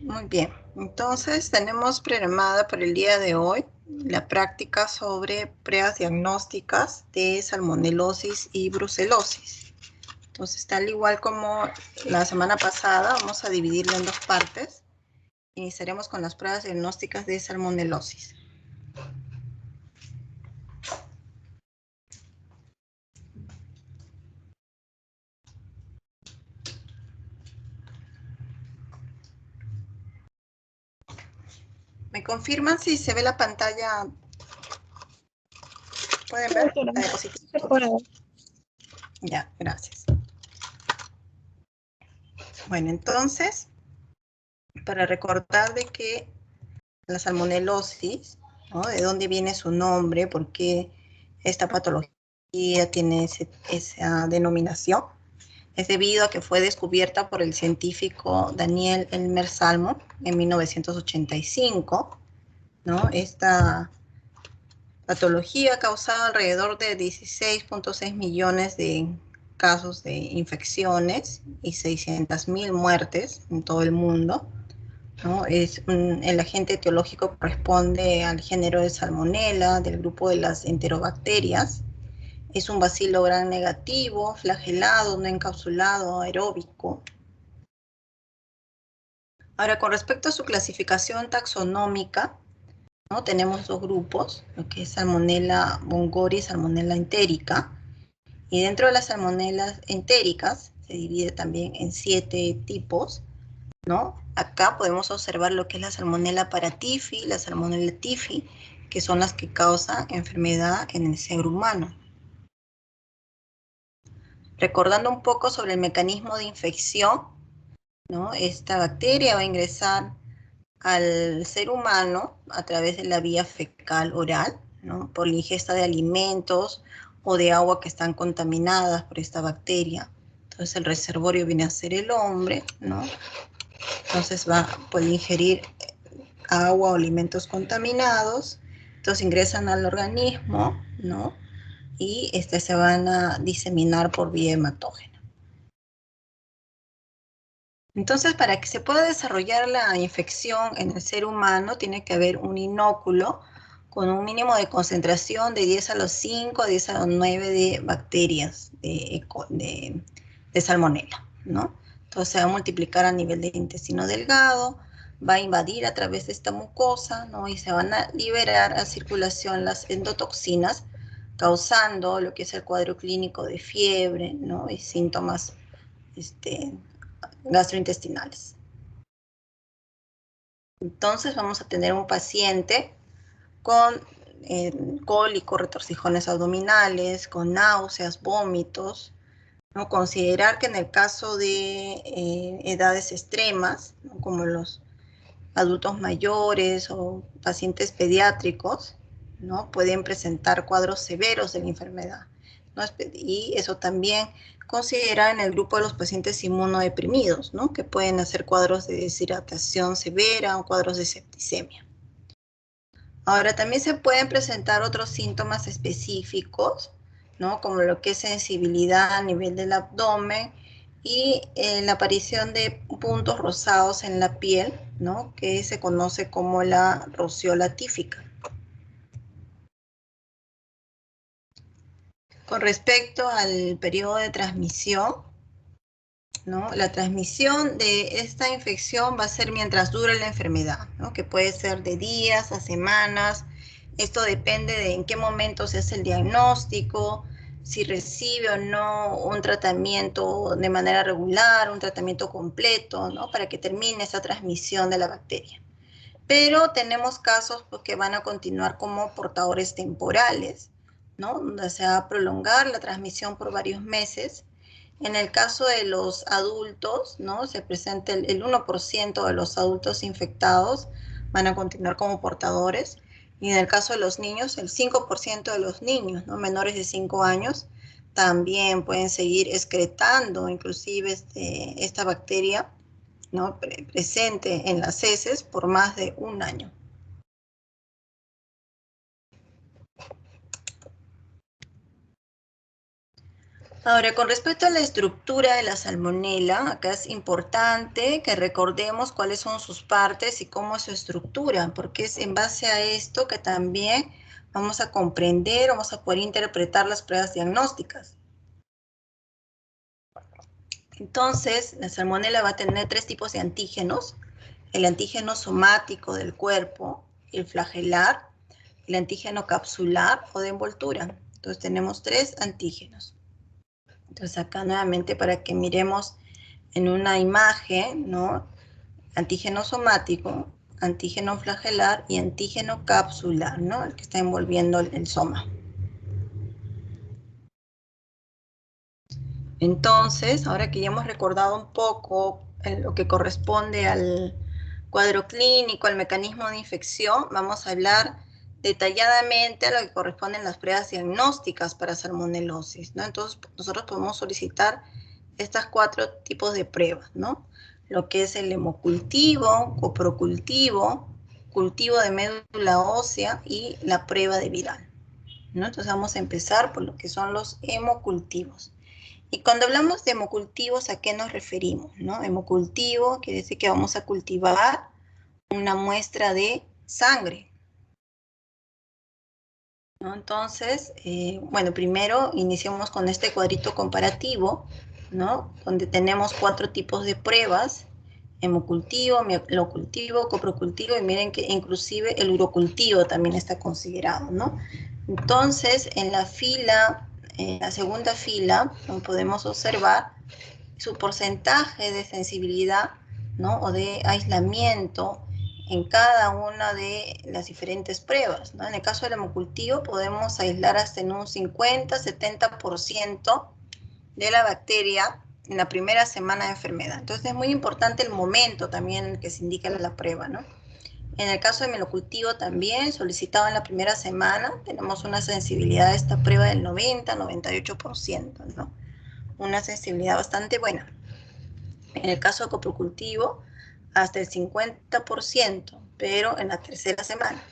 Muy bien. Entonces, tenemos programada para el día de hoy la práctica sobre pruebas diagnósticas de salmonelosis y brucelosis. Entonces, tal igual como la semana pasada, vamos a dividirla en dos partes. Iniciaremos con las pruebas diagnósticas de salmonelosis. ¿Me confirman si se ve la pantalla? ¿Pueden ver la diapositiva? Ya, gracias. Bueno, entonces, para recordar de que la salmonelosis, ¿no? ¿De dónde viene su nombre? ¿Por qué esta patología tiene esa denominación? Es debido a que fue descubierta por el científico Daniel Elmer Salmon en 1985, ¿no? Esta patología ha causado alrededor de 16.6 millones de casos de infecciones y 600.000 muertes en todo el mundo, ¿no? El agente etiológico corresponde al género de Salmonella, del grupo de las enterobacterias. Es un bacilo gram negativo, flagelado, no encapsulado, aeróbico. Ahora, con respecto a su clasificación taxonómica, ¿no? Tenemos dos grupos, lo que es Salmonella bongori y Salmonella entérica. Y dentro de las salmonelas entéricas se divide también en 7 tipos, ¿no? Acá podemos observar lo que es la Salmonella paratifi, la Salmonella tifi, que son las que causan enfermedad en el ser humano. Recordando un poco sobre el mecanismo de infección, ¿no? Esta bacteria va a ingresar al ser humano a través de la vía fecal oral, ¿no? Por la ingesta de alimentos o de agua que están contaminadas por esta bacteria. Entonces el reservorio viene a ser el hombre, ¿no? Entonces puede ingerir agua o alimentos contaminados, entonces ingresan al organismo, ¿no? Y se van a diseminar por vía hematógena. Entonces, para que se pueda desarrollar la infección en el ser humano, tiene que haber un inóculo con un mínimo de concentración de 10 a los 5, 10 a los 9 de bacterias de salmonella, ¿no? Entonces se va a multiplicar a nivel del intestino delgado, va a invadir a través de esta mucosa, ¿no? Y se van a liberar a circulación las endotoxinas, causando lo que es el cuadro clínico de fiebre, ¿no? Y síntomas gastrointestinales. Entonces vamos a tener un paciente con cólico, retorcijones abdominales, con náuseas, vómitos, ¿no? Considerar que en el caso de edades extremas, ¿no? Como los adultos mayores o pacientes pediátricos, ¿no? Pueden presentar cuadros severos de la enfermedad, ¿no? Y eso también considera en el grupo de los pacientes inmunodeprimidos, ¿no? Que pueden hacer cuadros de deshidratación severa o cuadros de septicemia. Ahora, también se pueden presentar otros síntomas específicos, ¿no? Como lo que es sensibilidad a nivel del abdomen y la aparición de puntos rosados en la piel, ¿no? Que se conoce como la rociola tífica. Con respecto al periodo de transmisión, ¿no? La transmisión de esta infección va a ser mientras dure la enfermedad, ¿no? Que puede ser de días a semanas. Esto depende de en qué momento se hace el diagnóstico, si recibe o no un tratamiento de manera regular, un tratamiento completo, ¿no? Para que termine esa transmisión de la bacteria. Pero tenemos casos pues, que van a continuar como portadores temporales, ¿no? Donde se va a prolongar la transmisión por varios meses. En el caso de los adultos, ¿no? Se presenta el 1% de los adultos infectados van a continuar como portadores. Y en el caso de los niños, el 5% de los niños, ¿no? Menores de 5 años, también pueden seguir excretando inclusive esta bacteria, ¿no? Presente en las heces por más de un año. Ahora, con respecto a la estructura de la salmonela, acá es importante que recordemos cuáles son sus partes y cómo es su estructura, porque es en base a esto que también vamos a comprender, vamos a poder interpretar las pruebas diagnósticas. Entonces, la salmonela va a tener 3 tipos de antígenos: el antígeno somático del cuerpo, el flagelar, el antígeno capsular o de envoltura. Entonces, tenemos 3 antígenos. Entonces, acá nuevamente para que miremos en una imagen, ¿no? Antígeno somático, antígeno flagelar y antígeno capsular, ¿no? El que está envolviendo el soma. Entonces, ahora que ya hemos recordado un poco lo que corresponde al cuadro clínico, al mecanismo de infección, vamos a hablar detalladamente a lo que corresponden las pruebas diagnósticas para salmonelosis, ¿no? Entonces, nosotros podemos solicitar estas 4 tipos de pruebas, ¿no? Lo que es el hemocultivo, coprocultivo, cultivo de médula ósea y la prueba de viral, ¿no? Entonces vamos a empezar por lo que son los hemocultivos. Y cuando hablamos de hemocultivos, ¿a qué nos referimos, no? Hemocultivo quiere decir que vamos a cultivar una muestra de sangre, ¿no? Entonces, bueno, primero iniciamos con este cuadrito comparativo, ¿no? Donde tenemos 4 tipos de pruebas: hemocultivo, mielocultivo, coprocultivo, y miren que inclusive el urocultivo también está considerado, ¿no? Entonces, en la segunda fila, como podemos observar, su porcentaje de sensibilidad, ¿no? O de aislamiento en cada una de las diferentes pruebas, ¿no? En el caso del hemocultivo podemos aislar hasta en un 50-70% de la bacteria en la primera semana de enfermedad. Entonces es muy importante el momento también en el que se indica la prueba, ¿no? En el caso de mielocultivo también, solicitado en la primera semana, tenemos una sensibilidad de esta prueba del 90-98%, ¿no? Una sensibilidad bastante buena. En el caso de coprocultivo, hasta el 50%, pero en la tercera semana.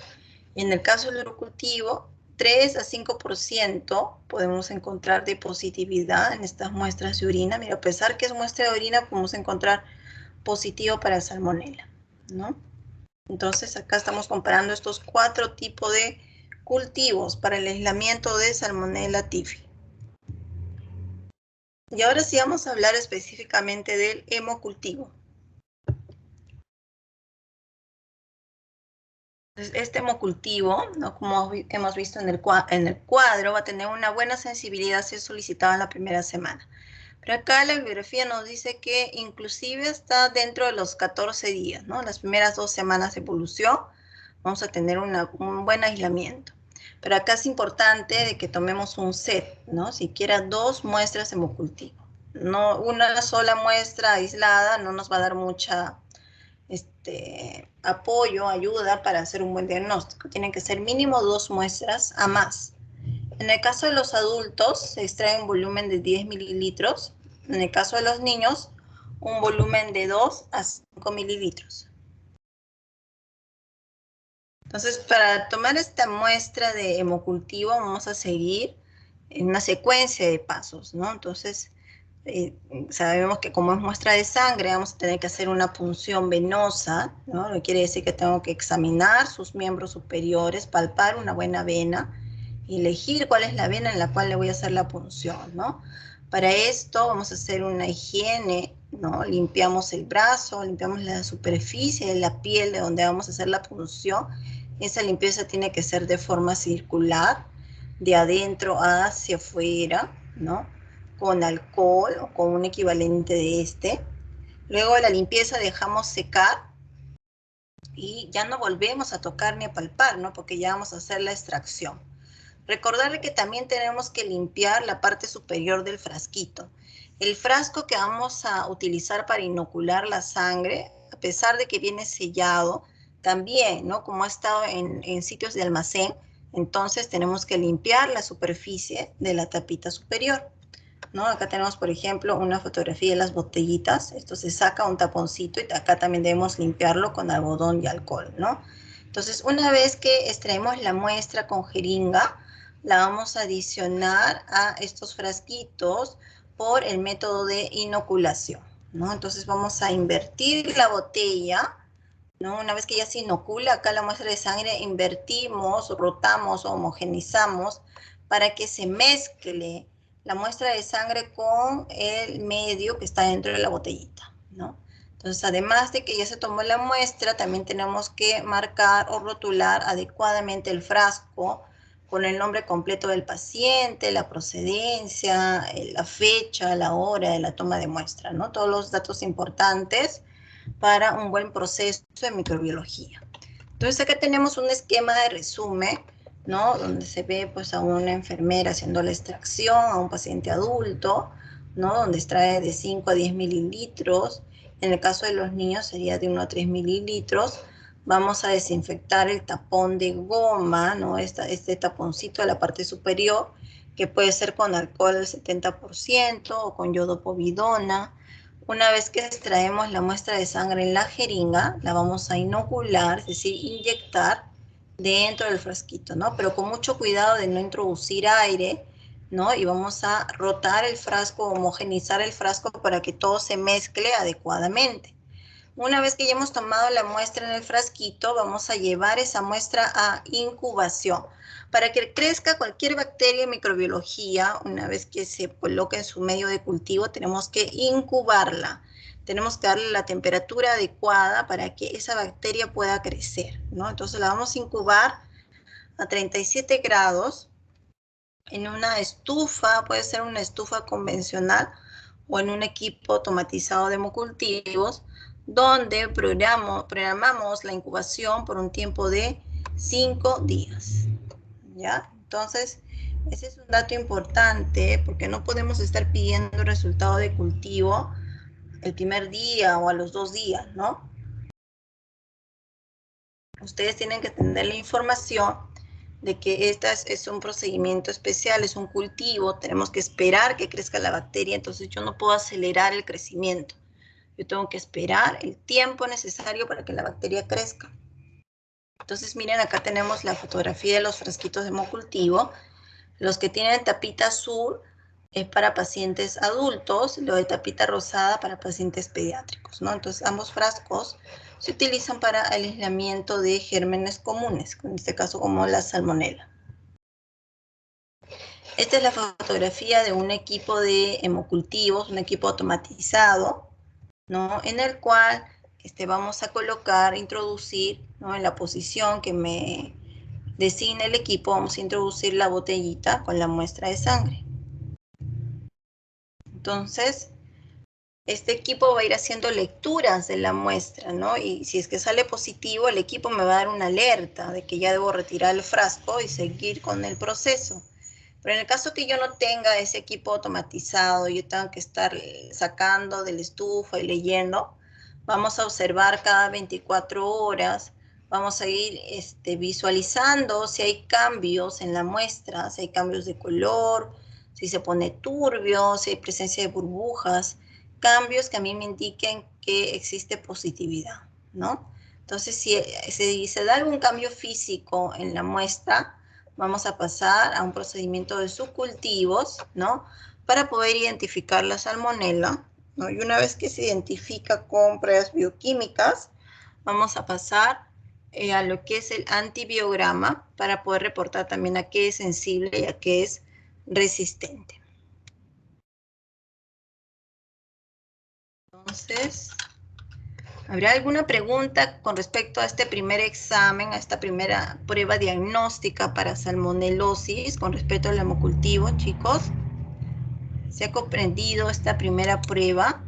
Y en el caso del urocultivo, 3-5% podemos encontrar de positividad en estas muestras de orina. Mira, a pesar que es muestra de orina, podemos encontrar positivo para salmonela, ¿no? Entonces, acá estamos comparando estos 4 tipos de cultivos para el aislamiento de salmonella typhi. Y ahora sí vamos a hablar específicamente del hemocultivo. Este hemocultivo, ¿no? Como hemos visto en el cuadro, va a tener una buena sensibilidad si es solicitado en la primera semana. Pero acá la bibliografía nos dice que inclusive está dentro de los 14 días, ¿no? Las primeras 2 semanas de evolución vamos a tener un buen aislamiento. Pero acá es importante de que tomemos un set, ¿no? Siquiera 2 muestras de hemocultivo. No, una sola muestra aislada no nos va a dar mucha apoyo, ayuda para hacer un buen diagnóstico. Tienen que ser mínimo 2 muestras a más. En el caso de los adultos, se extrae un volumen de 10 mililitros. En el caso de los niños, un volumen de 2 a 5 mililitros. Entonces, para tomar esta muestra de hemocultivo, vamos a seguir en una secuencia de pasos, ¿no? Entonces, sabemos que como es muestra de sangre, vamos a tener que hacer una punción venosa, ¿no? Lo que quiere decir que tengo que examinar sus miembros superiores, palpar una buena vena, y elegir cuál es la vena en la cual le voy a hacer la punción, ¿no? Para esto vamos a hacer una higiene, ¿no? Limpiamos el brazo, limpiamos la superficie de la piel de donde vamos a hacer la punción. Esa limpieza tiene que ser de forma circular, de adentro hacia afuera, ¿no? Con alcohol o con un equivalente de este. Luego de la limpieza dejamos secar y ya no volvemos a tocar ni a palpar, ¿no? Porque ya vamos a hacer la extracción. Recordarle que también tenemos que limpiar la parte superior del frasquito. El frasco que vamos a utilizar para inocular la sangre, a pesar de que viene sellado, también, ¿no? Como ha estado en sitios de almacén, entonces tenemos que limpiar la superficie de la tapita superior, ¿no? Acá tenemos, por ejemplo, una fotografía de las botellitas. Esto se saca un taponcito y acá también debemos limpiarlo con algodón y alcohol, ¿no? Entonces, una vez que extraemos la muestra con jeringa, la vamos a adicionar a estos frasquitos por el método de inoculación, ¿no? Entonces vamos a invertir la botella, ¿no? Una vez que ya se inocula acá la muestra de sangre, invertimos, rotamos, homogenizamos para que se mezcle la muestra de sangre con el medio que está dentro de la botellita, ¿no? Entonces, además de que ya se tomó la muestra, también tenemos que marcar o rotular adecuadamente el frasco con el nombre completo del paciente, la procedencia, la fecha, la hora de la toma de muestra, ¿no? Todos los datos importantes para un buen proceso de microbiología. Entonces acá tenemos un esquema de resumen, ¿no? Donde se ve pues a una enfermera haciendo la extracción, a un paciente adulto, ¿no? Donde extrae de 5 a 10 mililitros. En el caso de los niños sería de 1 a 3 mililitros. Vamos a desinfectar el tapón de goma, ¿no? Este taponcito de la parte superior, que puede ser con alcohol del 70% o con yodopovidona. Una vez que extraemos la muestra de sangre en la jeringa, la vamos a inocular, es decir, inyectar dentro del frasquito, ¿no? Pero con mucho cuidado de no introducir aire, ¿no? Y vamos a rotar el frasco, homogenizar el frasco para que todo se mezcle adecuadamente. Una vez que ya hemos tomado la muestra en el frasquito, vamos a llevar esa muestra a incubación. Para que crezca cualquier bacteria en microbiología, una vez que se coloca en su medio de cultivo, tenemos que incubarla. Tenemos que darle la temperatura adecuada para que esa bacteria pueda crecer, ¿no? Entonces la vamos a incubar a 37 grados en una estufa, puede ser una estufa convencional o en un equipo automatizado de hemocultivos, donde programamos la incubación por un tiempo de 5 días, ¿ya? Entonces, ese es un dato importante porque no podemos estar pidiendo el resultado de cultivo el primer día o a los 2 días, ¿no? Ustedes tienen que tener la información de que este es un procedimiento especial, es un cultivo, tenemos que esperar que crezca la bacteria, entonces yo no puedo acelerar el crecimiento. Yo tengo que esperar el tiempo necesario para que la bacteria crezca. Entonces, miren, acá tenemos la fotografía de los frasquitos de hemocultivo. Los que tienen tapita azul es para pacientes adultos, lo de tapita rosada para pacientes pediátricos, ¿no? Entonces, ambos frascos se utilizan para el aislamiento de gérmenes comunes, en este caso como la salmonela. Esta es la fotografía de un equipo de hemocultivos, un equipo automatizado, ¿no? En el cual vamos a colocar, introducir, ¿no? En la posición que me designa el equipo, vamos a introducir la botellita con la muestra de sangre. Entonces, este equipo va a ir haciendo lecturas de la muestra, ¿no? Y si es que sale positivo, el equipo me va a dar una alerta de que ya debo retirar el frasco y seguir con el proceso. Pero en el caso que yo no tenga ese equipo automatizado, yo tengo que estar sacando de la estufa y leyendo, vamos a observar cada 24 horas, vamos a ir visualizando si hay cambios en la muestra, si hay cambios de color, si se pone turbio, si hay presencia de burbujas, cambios que a mí me indiquen que existe positividad, ¿no? Entonces, si se da algún cambio físico en la muestra, vamos a pasar a un procedimiento de subcultivos, ¿no? Para poder identificar la salmonela, ¿no? Y una vez que se identifica con pruebas bioquímicas, vamos a pasar a lo que es el antibiograma para poder reportar también a qué es sensible y a qué es resistente. Entonces, ¿habrá alguna pregunta con respecto a este primer examen, a esta primera prueba diagnóstica para salmonelosis con respecto al hemocultivo, chicos? ¿Se ha comprendido esta primera prueba?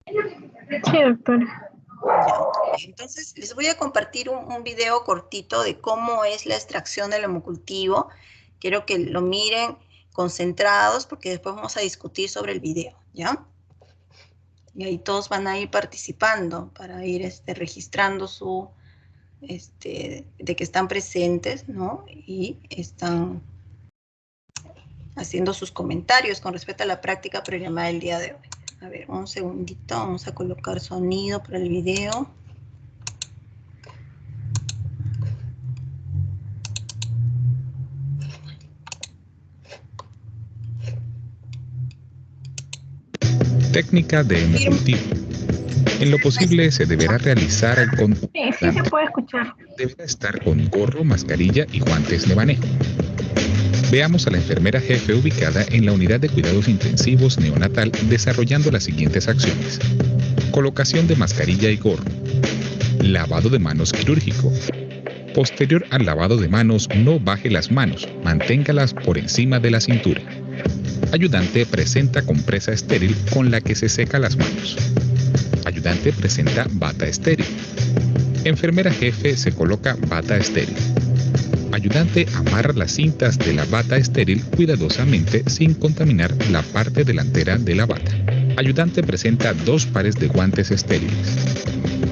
Sí, doctora. Ya. Entonces, les voy a compartir un video cortito de cómo es la extracción del hemocultivo. Quiero que lo miren concentrados porque después vamos a discutir sobre el video, ¿ya? Y ahí todos van a ir participando para ir registrando su, de que están presentes, ¿no? Y están haciendo sus comentarios con respecto a la práctica programada del día de hoy. A ver, un segundito, vamos a colocar sonido para el video. Técnica de hemocultivo. En lo posible se deberá realizar con... Sí, sí se puede escuchar. Deberá estar con gorro, mascarilla y guantes de manejo. Veamos a la enfermera jefe ubicada en la unidad de cuidados intensivos neonatal desarrollando las siguientes acciones. Colocación de mascarilla y gorro. Lavado de manos quirúrgico. Posterior al lavado de manos, no baje las manos, manténgalas por encima de la cintura. Ayudante presenta compresa estéril con la que se seca las manos. Ayudante presenta bata estéril. Enfermera jefe se coloca bata estéril. Ayudante amarra las cintas de la bata estéril cuidadosamente sin contaminar la parte delantera de la bata. Ayudante presenta 2 pares de guantes estériles.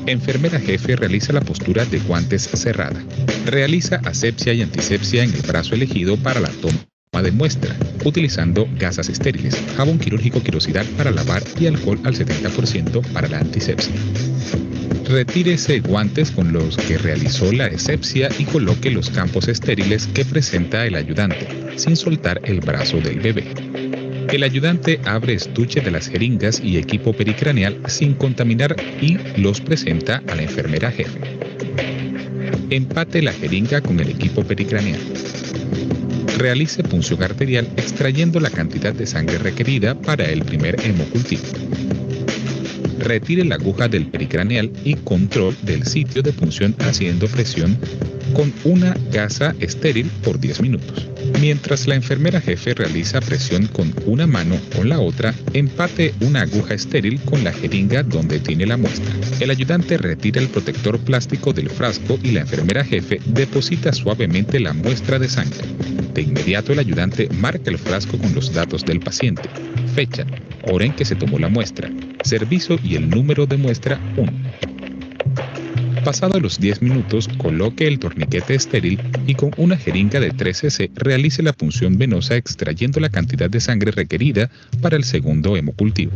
Enfermera jefe realiza la postura de guantes cerrada. Realiza asepsia y antisepsia en el brazo elegido para la toma de muestra, utilizando gasas estériles, jabón quirúrgico quirosidal para lavar y alcohol al 70% para la antisepsia. Retírese guantes con los que realizó la asepsia y coloque los campos estériles que presenta el ayudante, sin soltar el brazo del bebé. El ayudante abre estuche de las jeringas y equipo pericraneal sin contaminar y los presenta a la enfermera jefe. Empate la jeringa con el equipo pericraneal. Realice punción arterial extrayendo la cantidad de sangre requerida para el primer hemocultivo. Retire la aguja del pericraneal y control del sitio de punción haciendo presión con una gasa estéril por 10 minutos. Mientras la enfermera jefe realiza presión con una mano con la otra, empate una aguja estéril con la jeringa donde tiene la muestra. El ayudante retira el protector plástico del frasco y la enfermera jefe deposita suavemente la muestra de sangre. De inmediato el ayudante marca el frasco con los datos del paciente, fecha, hora en que se tomó la muestra, servicio y el número de muestra 1. Pasado los 10 minutos, coloque el torniquete estéril y con una jeringa de 3 cc realice la punción venosa extrayendo la cantidad de sangre requerida para el segundo hemocultivo.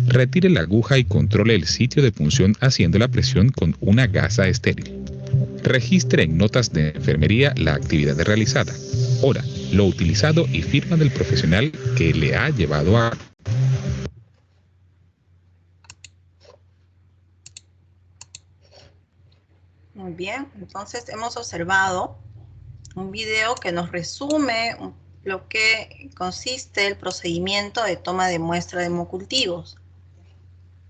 Retire la aguja y controle el sitio de punción haciendo la presión con una gasa estéril. Registre en notas de enfermería la actividad realizada, hora, lo utilizado y firma del profesional que le ha llevado a... Muy bien, entonces hemos observado un video que nos resume lo que consiste el procedimiento de toma de muestra de hemocultivos.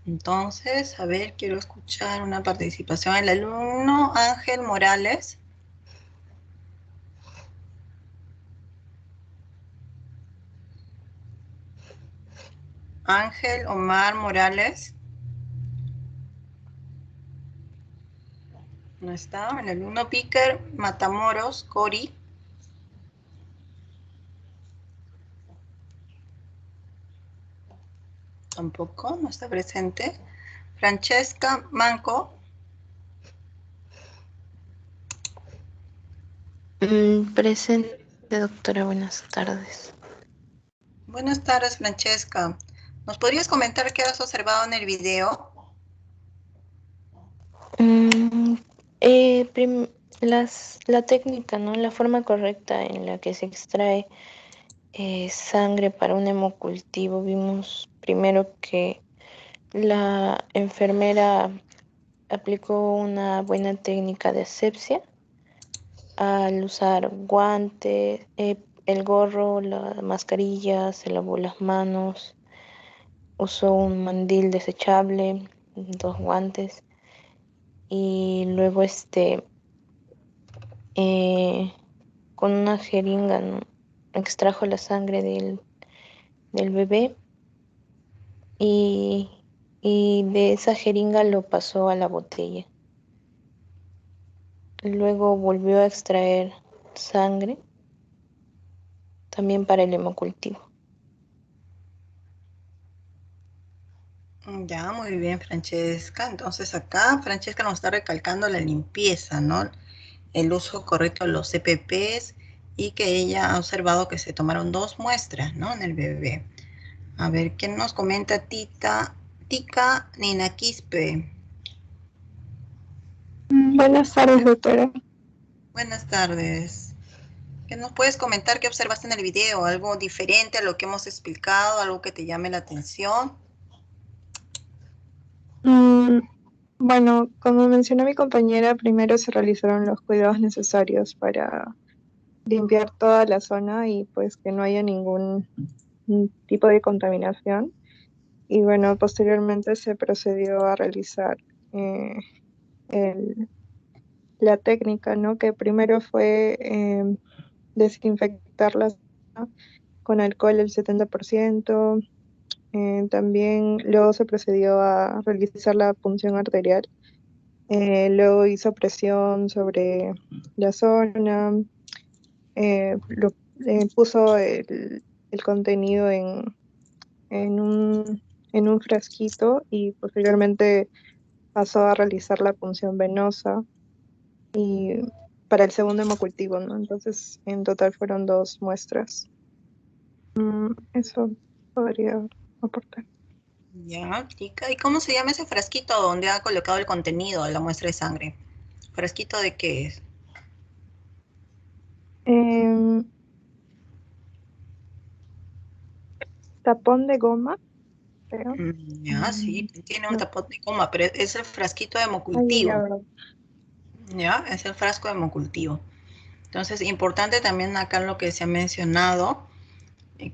Entonces, a ver, quiero escuchar una participación del alumno Ángel Morales. Ángel Omar Morales. No está. El alumno Picker Matamoros, Cori. Tampoco, no está presente. Francesca Manco. Presente, doctora. Buenas tardes. Buenas tardes, Francesca. ¿Nos podrías comentar qué has observado en el video? La técnica, ¿no? La forma correcta en la que se extrae sangre para un hemocultivo. Vimos primero que la enfermera aplicó una buena técnica de asepsia al usar guantes, el gorro, la mascarilla, se lavó las manos, usó un mandil desechable, 2 guantes y luego con una jeringa, ¿no? Extrajo la sangre del bebé y de esa jeringa lo pasó a la botella. Luego volvió a extraer sangre también para el hemocultivo. Ya, muy bien, Francesca. Entonces acá Francesca nos está recalcando la limpieza, ¿no? El uso correcto de los CPPs y que ella ha observado que se tomaron 2 muestras, ¿no? En el bebé. A ver, ¿qué nos comenta Tika Nina Quispe? Buenas tardes, doctora. Buenas tardes. ¿Qué nos puedes comentar? ¿Qué observaste en el video? ¿Algo diferente a lo que hemos explicado? ¿Algo que te llame la atención? Bueno, como mencionó mi compañera, primero se realizaron los cuidados necesarios para limpiar toda la zona y pues que no haya ningún tipo de contaminación. Y bueno, posteriormente se procedió a realizar eh, el- la técnica, ¿no? Que primero fue desinfectar la zona con alcohol el 70%. También luego se procedió a realizar la punción arterial. Luego hizo presión sobre la zona, lo, puso el contenido en en un frasquito y posteriormente pasó a realizar la punción venosa y para el segundo hemocultivo, ¿no? Entonces, en total fueron dos muestras. Eso podría aportar. Ya, chica. ¿Y cómo se llama ese frasquito donde ha colocado el contenido de la muestra de sangre? ¿Frasquito de qué es? Em, Tapón de goma, creo. Ya, sí, Mm, tiene un no, tapón de goma, pero es el frasquito de ahí ya, hemocultivo. ¿verdad? Ya, es el frasco de hemocultivo. Entonces, importante también acá lo que se ha mencionado,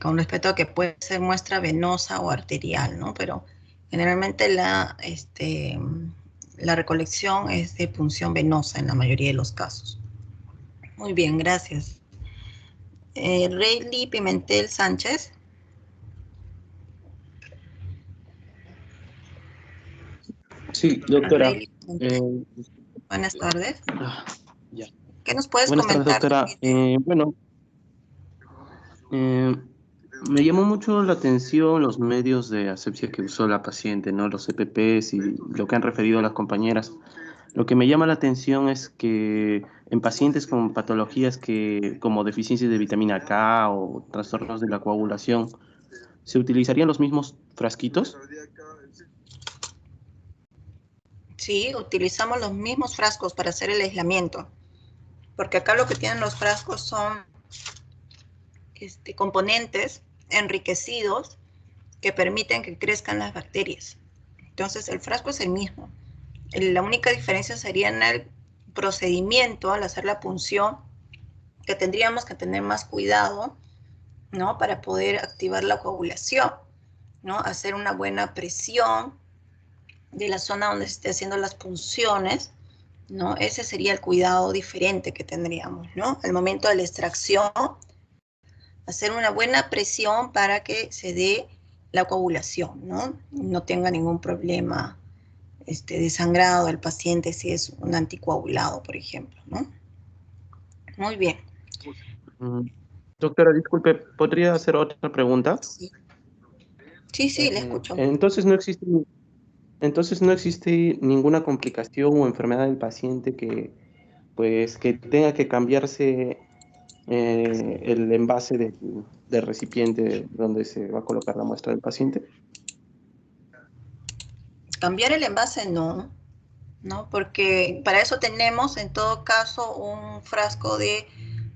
con respecto a que puede ser muestra venosa o arterial, ¿no? Pero generalmente la recolección es de punción venosa en la mayoría de los casos. Muy bien, gracias. Rayleigh Pimentel Sánchez. Sí, doctora. Rayleigh Eh, Pimentel, buenas tardes. ah, ya. ¿Qué nos puedes Buenas tardes, comentar del doctora. video? Bueno, eh, me llamó mucho la atención los medios de asepsia que usó la paciente, ¿no? Los EPPs y lo que han referido las compañeras. Lo que me llama la atención es que en pacientes con patologías como deficiencias de vitamina K o trastornos de la coagulación, ¿se utilizarían los mismos frasquitos? Sí, utilizamos los mismos frascos para hacer el aislamiento, porque acá lo que tienen los frascos son componentes enriquecidos que permiten que crezcan las bacterias. Entonces, el frasco es el mismo. La única diferencia sería en el procedimiento al hacer la punción, que tendríamos que tener más cuidado, ¿no? Para poder activar la coagulación, ¿no? Hacer una buena presión de la zona donde se esté haciendo las punciones, ¿no? Ese sería el cuidado diferente que tendríamos, ¿no? Al momento de la extracción, hacer una buena presión para que se dé la coagulación, ¿no? No tenga ningún problema de sangrado del paciente si es un anticoagulado, por ejemplo, ¿no? Muy bien. Mm, Doctora, disculpe, ¿podría hacer otra pregunta? Sí, sí, sí, le escucho. Entonces no existe ninguna complicación o enfermedad del paciente que tenga que cambiarse el envase del recipiente donde se va a colocar la muestra del paciente. Cambiar el envase no, ¿no? Porque para eso tenemos en todo caso un frasco de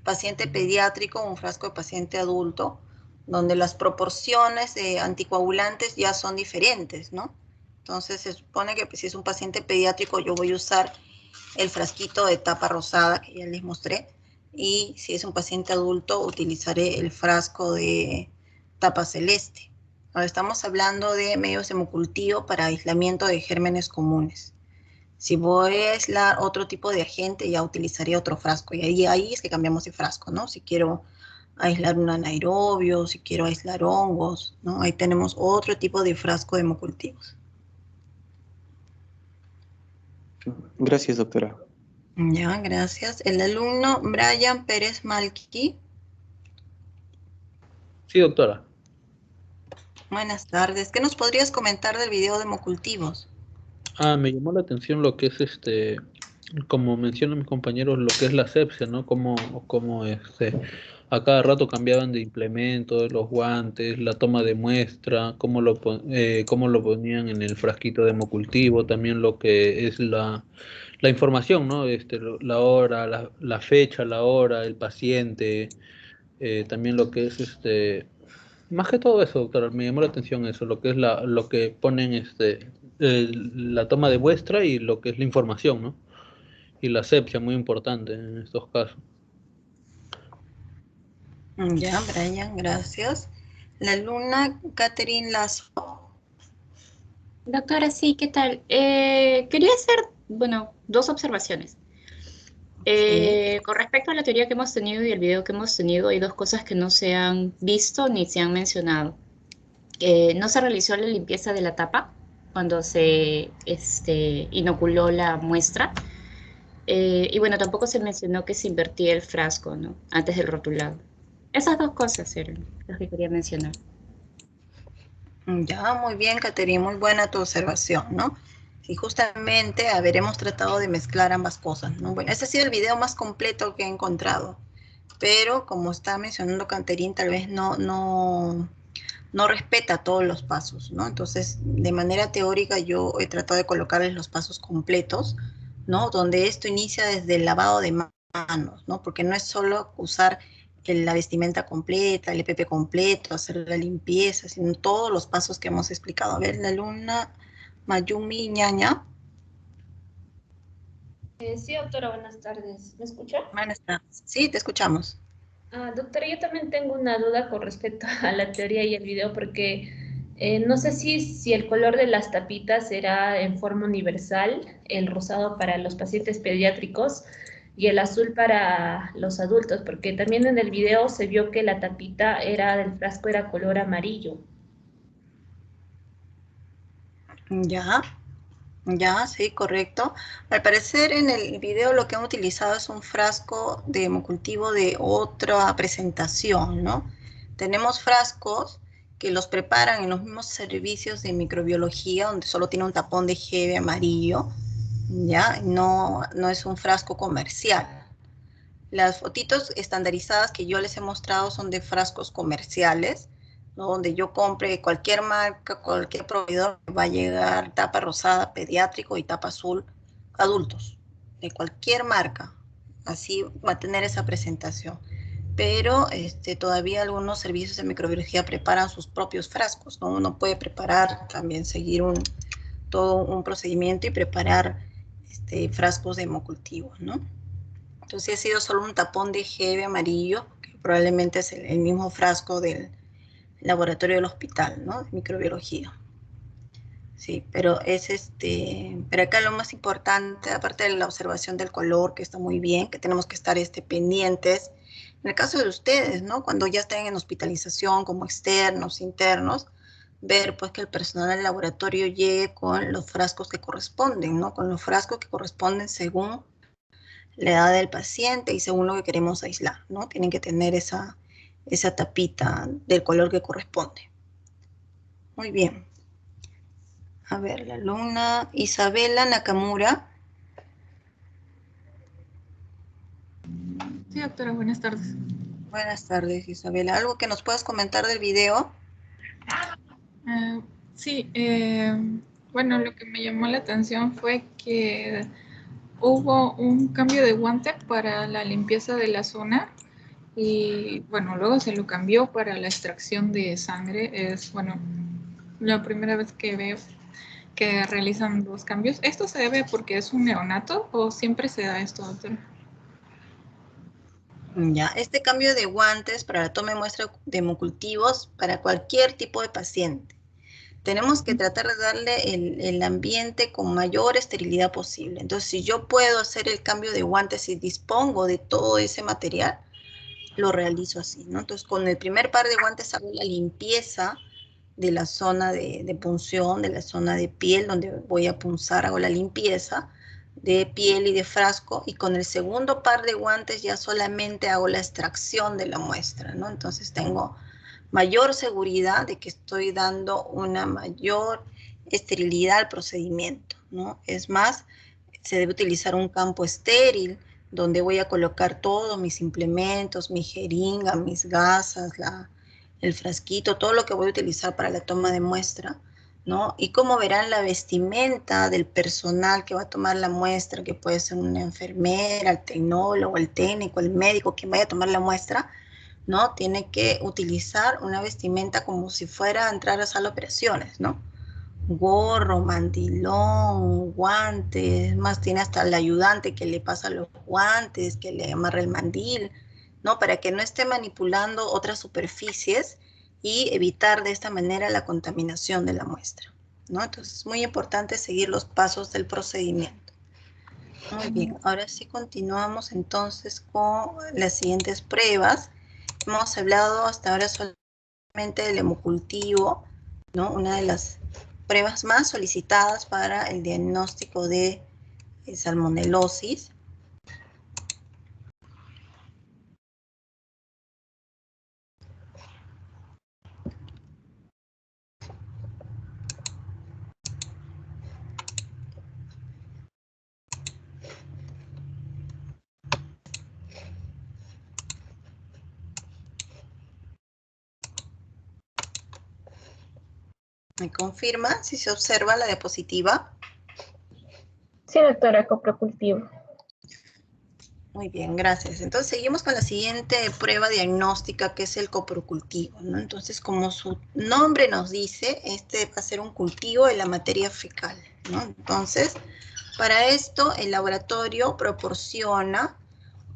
paciente pediátrico, un frasco de paciente adulto, donde las proporciones de anticoagulantes ya son diferentes, ¿no? Entonces se supone que si es un paciente pediátrico yo voy a usar el frasquito de tapa rosada que ya les mostré, y si es un paciente adulto utilizaré el frasco de tapa celeste. Ahora estamos hablando de medios de hemocultivo para aislamiento de gérmenes comunes. Si voy a aislar otro tipo de agente, ya utilizaría otro frasco. Y ahí es que cambiamos de frasco, ¿no? Si quiero aislar un anaerobio, si quiero aislar hongos, ¿no? Ahí tenemos otro tipo de frasco de hemocultivos. Gracias, doctora. Ya, gracias. El alumno Brian Pérez Malqui. Sí, doctora. Buenas tardes. ¿Qué nos podrías comentar del video de hemocultivos? Me llamó la atención lo que es como mencionan mis compañeros, lo que es la asepsia, ¿no? Cómo a cada rato cambiaban de implementos, los guantes, la toma de muestra, cómo lo ponían en el frasquito de hemocultivo, también lo que es la información, ¿no? La hora, la fecha, la hora, el paciente, también lo que es más que todo eso, doctor, me llamó la atención eso, lo que es lo que ponen la toma de muestra y lo que es la información, ¿no? Y la asepsia, muy importante en estos casos. Ya, Brian, gracias. La alumna Catherine Lazo. Doctora, sí, ¿qué tal? Quería hacer, bueno, dos observaciones. Con respecto a la teoría que hemos tenido y el video que hemos tenido, hay dos cosas que no se han visto ni se han mencionado. No se realizó la limpieza de la tapa cuando se inoculó la muestra. Y bueno, tampoco se mencionó que se invertía el frasco, ¿no? Antes del rotulado. Esas dos cosas eran las que quería mencionar. Ya, muy bien, Catherine, muy buena tu observación, ¿no? Sí, justamente, hemos tratado de mezclar ambas cosas, ¿no? Bueno, ese ha sido el video más completo que he encontrado, pero como está mencionando Catherine, tal vez no respeta todos los pasos, ¿no? Entonces, de manera teórica, yo he tratado de colocarles los pasos completos, ¿no? Donde esto inicia desde el lavado de manos, ¿no? Porque no es solo usar la vestimenta completa, el EPP completo, hacer la limpieza, sino todos los pasos que hemos explicado. A ver, la alumna Mayumi Ñaña. Sí, doctora, buenas tardes. ¿Me escucha? Buenas tardes. Sí, te escuchamos. Doctora, yo también tengo una duda con respecto a la teoría y el video, porque no sé si el color de las tapitas era en forma universal, el rosado para los pacientes pediátricos y el azul para los adultos, porque también en el video se vio que la tapita del frasco era color amarillo. Ya. Ya, sí, correcto. Al parecer en el video lo que han utilizado es un frasco de hemocultivo de otra presentación, ¿no? Tenemos frascos que los preparan en los mismos servicios de microbiología, donde solo tiene un tapón de Hebe amarillo, ¿ya? No es un frasco comercial. Las fotitos estandarizadas que yo les he mostrado son de frascos comerciales, ¿no? Donde yo compre cualquier marca, cualquier proveedor, va a llegar tapa rosada pediátrico y tapa azul adultos, de cualquier marca. Así va a tener esa presentación. Pero todavía algunos servicios de microbiología preparan sus propios frascos, ¿no? Uno puede preparar, también seguir todo un procedimiento y preparar frascos de hemocultivos, ¿no? Entonces ha sido solo un tapón de Hebe amarillo, que probablemente es el mismo frasco del laboratorio del hospital, ¿no? De microbiología. Sí, pero pero acá lo más importante, aparte de la observación del color, que está muy bien, que tenemos que estar pendientes, en el caso de ustedes, ¿no? Cuando ya estén en hospitalización como externos, internos, ver pues que el personal del laboratorio llegue con los frascos que corresponden, ¿no? Con los frascos que corresponden según la edad del paciente y según lo que queremos aislar, ¿no? Tienen que tener esa tapita del color que corresponde. Muy bien. A ver, la alumna Isabela Nakamura. Sí, doctora, buenas tardes. Buenas tardes, Isabela. ¿Algo que nos puedas comentar del video? Sí, bueno, lo que me llamó la atención fue que hubo un cambio de guante para la limpieza de la zona y bueno, luego se lo cambió para la extracción de sangre. Es, bueno, la primera vez que veo que realizan los cambios. ¿Esto se debe porque es un neonato o siempre se da esto, doctora? Ya, este cambio de guantes para la toma de muestra de hemocultivos para cualquier tipo de paciente. Tenemos que tratar de darle el ambiente con mayor esterilidad posible. Entonces, si yo puedo hacer el cambio de guantes y dispongo de todo ese material, lo realizo así, ¿no? Entonces, con el primer par de guantes hago la limpieza de la zona de punción, de la zona de piel, donde voy a punzar, hago la limpieza de piel y de frasco, y con el segundo par de guantes ya solamente hago la extracción de la muestra, ¿no? Entonces tengo mayor seguridad de que estoy dando una mayor esterilidad al procedimiento, ¿no? Es más, se debe utilizar un campo estéril donde voy a colocar todos mis implementos, mi jeringa, mis gasas, el frasquito, todo lo que voy a utilizar para la toma de muestra, ¿no? Y como verán, la vestimenta del personal que va a tomar la muestra, que puede ser una enfermera, el tecnólogo, el técnico, el médico, quien vaya a tomar la muestra, ¿no? Tiene que utilizar una vestimenta como si fuera a entrar a sala de operaciones, ¿no? Gorro, mandilón, guantes, más tiene hasta el ayudante que le pasa los guantes, que le amarra el mandil, ¿no? Para que no esté manipulando otras superficies y evitar de esta manera la contaminación de la muestra, ¿no? Entonces es muy importante seguir los pasos del procedimiento. Muy bien, ahora sí continuamos entonces con las siguientes pruebas. Hemos hablado hasta ahora solamente del hemocultivo, ¿no? Una de las pruebas más solicitadas para el diagnóstico de salmonelosis. ¿Me confirma si se observa la diapositiva? Sí, doctora, coprocultivo. Muy bien, gracias. Entonces seguimos con la siguiente prueba diagnóstica, que es el coprocultivo, ¿no? Entonces, como su nombre nos dice, este va a ser un cultivo de la materia fecal, ¿no? Entonces, para esto el laboratorio proporciona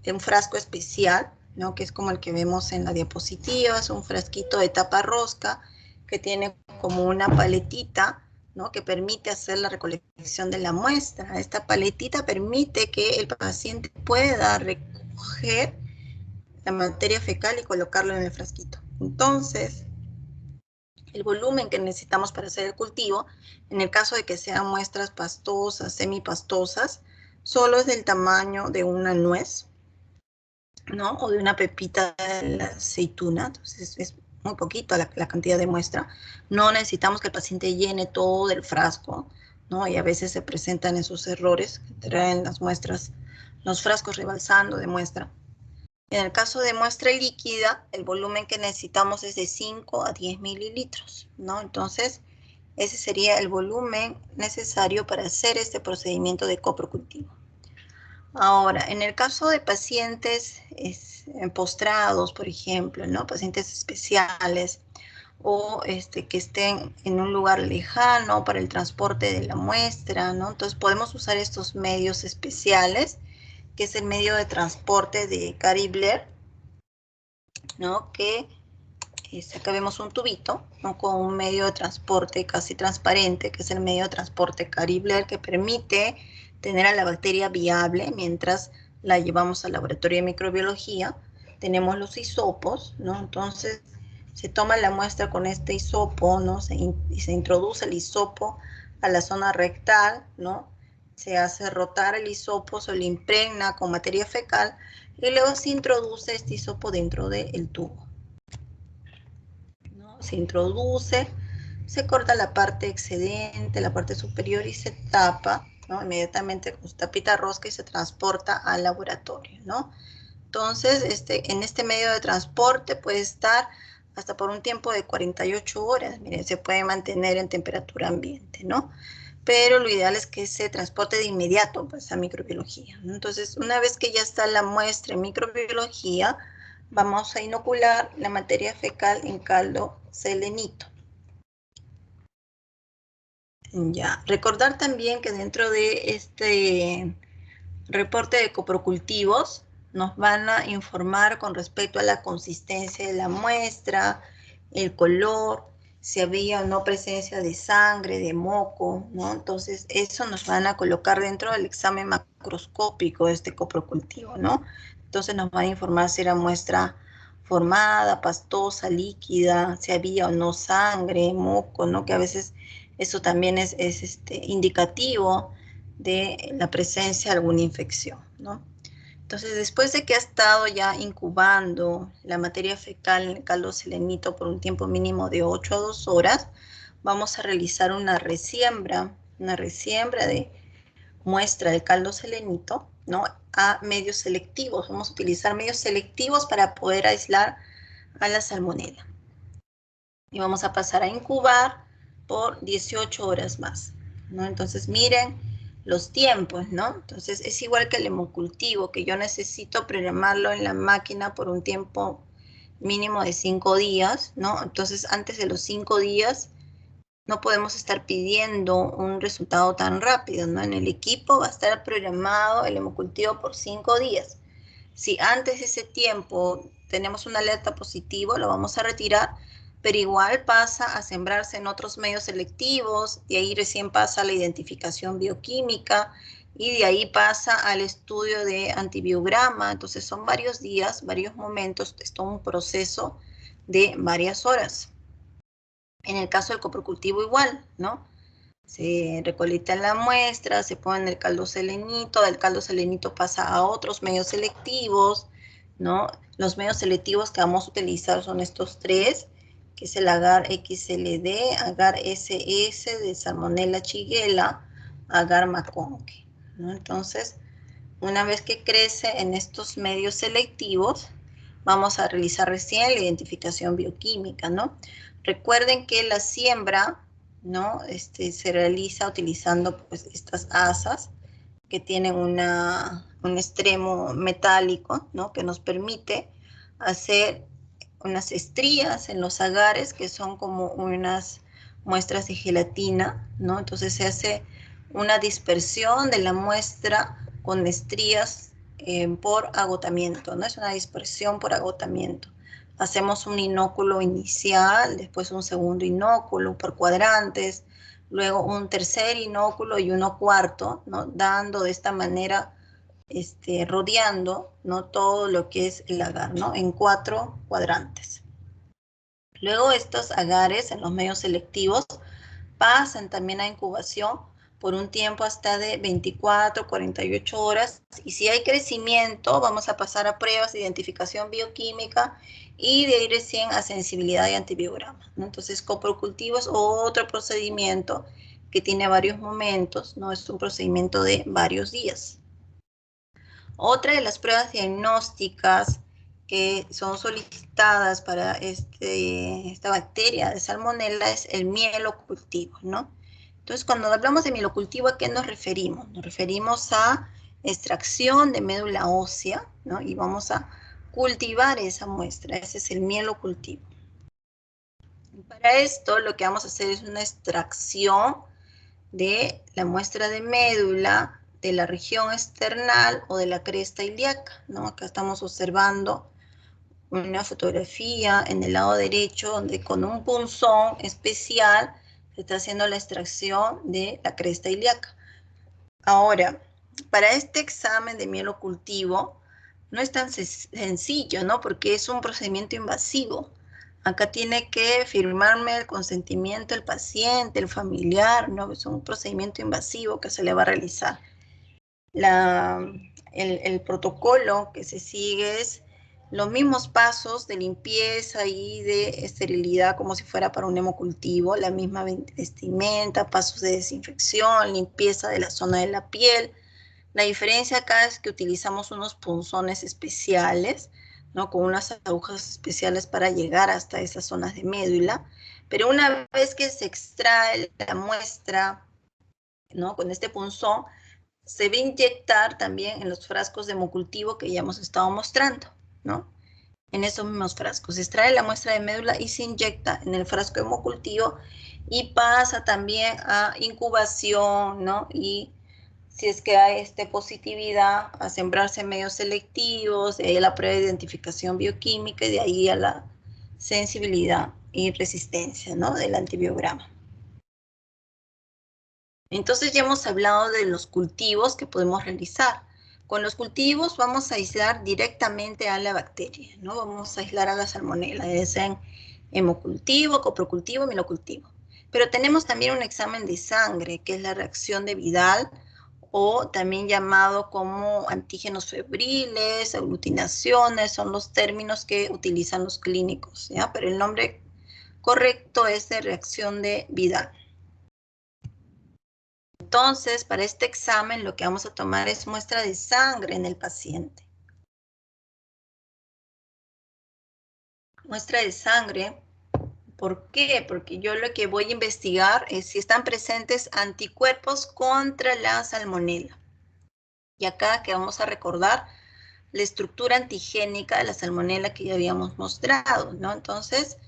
un frasco especial, ¿no? Que es como el que vemos en la diapositiva, es un frasquito de tapa rosca que tiene como una paletita, ¿no? Que permite hacer la recolección de la muestra. Esta paletita permite que el paciente pueda recoger la materia fecal y colocarlo en el frasquito. Entonces, el volumen que necesitamos para hacer el cultivo, en el caso de que sean muestras pastosas, semipastosas, solo es del tamaño de una nuez, ¿no? O de una pepita de la aceituna. Entonces es muy poquito la cantidad de muestra. No necesitamos que el paciente llene todo el frasco, ¿no? Y a veces se presentan esos errores que traen las muestras, los frascos rebalsando de muestra. En el caso de muestra líquida, el volumen que necesitamos es de 5 a 10 mililitros, ¿no? Entonces, ese sería el volumen necesario para hacer este procedimiento de coprocultivo. Ahora, en el caso de pacientes postrados, por ejemplo, ¿no? Pacientes especiales o que estén en un lugar lejano para el transporte de la muestra, ¿no? Entonces podemos usar estos medios especiales, que es el medio de transporte de Caribler, ¿no? Que acá vemos un tubito, ¿no? Con un medio de transporte casi transparente, que es el medio de transporte Caribler, que permite tener a la bacteria viable mientras la llevamos al laboratorio de microbiología. Tenemos los hisopos, ¿no? Entonces se toma la muestra con este hisopo, ¿no? Y se introduce el hisopo a la zona rectal, ¿no? Se hace rotar el hisopo, se lo impregna con materia fecal y luego se introduce este hisopo dentro del tubo, ¿no? Se introduce, se corta la parte excedente, la parte superior y se tapa, ¿no? Inmediatamente con su tapita rosca y se transporta al laboratorio, ¿no? Entonces, en este medio de transporte puede estar hasta por un tiempo de 48 horas. Miren, se puede mantener en temperatura ambiente, ¿no? Pero lo ideal es que se transporte de inmediato pues, a microbiología, ¿no? Entonces, una vez que ya está la muestra en microbiología, vamos a inocular la materia fecal en caldo selenito. Ya, recordar también que dentro de este reporte de coprocultivos nos van a informar con respecto a la consistencia de la muestra, el color, si había o no presencia de sangre, de moco, ¿no? Entonces, eso nos van a colocar dentro del examen macroscópico de este coprocultivo, ¿no? Entonces, nos van a informar si era muestra formada, pastosa, líquida, si había o no sangre, moco, ¿no? Que a veces eso también es indicativo de la presencia de alguna infección, ¿no? Entonces, después de que ha estado ya incubando la materia fecal en el caldo selenito por un tiempo mínimo de 8 a 2 horas, vamos a realizar una resiembra de muestra del caldo selenito, ¿no? A medios selectivos. Vamos a utilizar medios selectivos para poder aislar a la salmonela. Y vamos a pasar a incubar por 18 horas más, ¿no? Entonces miren los tiempos, ¿no? Entonces es igual que el hemocultivo, que yo necesito programarlo en la máquina por un tiempo mínimo de 5 días, ¿no? Entonces antes de los 5 días no podemos estar pidiendo un resultado tan rápido, ¿no? En el equipo va a estar programado el hemocultivo por 5 días. Si antes de ese tiempo tenemos una alerta positiva, lo vamos a retirar, pero igual pasa a sembrarse en otros medios selectivos, de ahí recién pasa a la identificación bioquímica, y de ahí pasa al estudio de antibiograma. Entonces son varios días, varios momentos, es todo un proceso de varias horas. En el caso del coprocultivo igual, ¿no? Se recolecta la muestra, se pone en el caldo selenito, del caldo selenito pasa a otros medios selectivos, ¿no? Los medios selectivos que vamos a utilizar son estos tres, que es el agar XLD, agar SS de Salmonella shigella, agar maconque, ¿no? Entonces, una vez que crece en estos medios selectivos, vamos a realizar recién la identificación bioquímica, ¿no? Recuerden que la siembra, ¿no? Se realiza utilizando pues estas asas que tienen un extremo metálico, ¿no? Que nos permite hacer unas estrías en los agares que son como unas muestras de gelatina, ¿no? Entonces se hace una dispersión de la muestra con estrías por agotamiento, ¿no? Es una dispersión por agotamiento. Hacemos un inóculo inicial, después un segundo inóculo por cuadrantes, luego un tercer inóculo y uno cuarto, ¿no? Dando de esta manera, rodeando, ¿no? Todo lo que es el agar, ¿no? En 4 cuadrantes. Luego estos agares en los medios selectivos pasan también a incubación por un tiempo hasta de 24, 48 horas. Y si hay crecimiento, vamos a pasar a pruebas de identificación bioquímica y de ahí recién a sensibilidad y antibiograma, ¿no? Entonces, coprocultivo es otro procedimiento que tiene varios momentos, ¿no? Es un procedimiento de varios días. Otra de las pruebas diagnósticas que son solicitadas para esta bacteria de salmonella es el mielocultivo, ¿no? Entonces, cuando hablamos de mielocultivo, ¿a qué nos referimos? Nos referimos a extracción de médula ósea, ¿no? Y vamos a cultivar esa muestra, ese es el mielocultivo. Y para esto, lo que vamos a hacer es una extracción de la muestra de médula de la región external o de la cresta ilíaca, ¿no? Acá estamos observando una fotografía en el lado derecho donde con un punzón especial se está haciendo la extracción de la cresta ilíaca. Ahora, para este examen de mielocultivo no es tan sencillo, ¿no? Porque es un procedimiento invasivo. Acá tiene que firmarme el consentimiento del paciente, el familiar, ¿no? Es un procedimiento invasivo que se le va a realizar. El protocolo que se sigue es los mismos pasos de limpieza y de esterilidad como si fuera para un hemocultivo, la misma vestimenta, pasos de desinfección, limpieza de la zona de la piel. La diferencia acá es que utilizamos unos punzones especiales, ¿no? Con unas agujas especiales para llegar hasta esas zonas de médula, pero una vez que se extrae la muestra, ¿no? Con este punzón, se va a inyectar también en los frascos de hemocultivo que ya hemos estado mostrando, ¿no? En esos mismos frascos. Se extrae la muestra de médula y se inyecta en el frasco de hemocultivo y pasa también a incubación, ¿no? Y si es que hay positividad, a sembrarse en medios selectivos, de ahí a la prueba de identificación bioquímica y de ahí a la sensibilidad y resistencia, ¿no? Del antibiograma. Entonces ya hemos hablado de los cultivos que podemos realizar. Con los cultivos vamos a aislar directamente a la bacteria, ¿no? Vamos a aislar a la salmonella, es en hemocultivo, coprocultivo, mielocultivo. Pero tenemos también un examen de sangre, que es la reacción de Vidal, o también llamado como antígenos febriles, aglutinaciones, son los términos que utilizan los clínicos, ¿ya? Pero el nombre correcto es de reacción de Vidal. Entonces, para este examen lo que vamos a tomar es muestra de sangre en el paciente. Muestra de sangre. ¿Por qué? Porque yo lo que voy a investigar es si están presentes anticuerpos contra la salmonela. Y acá que vamos a recordar la estructura antigénica de la salmonela que ya habíamos mostrado, ¿no? Entonces,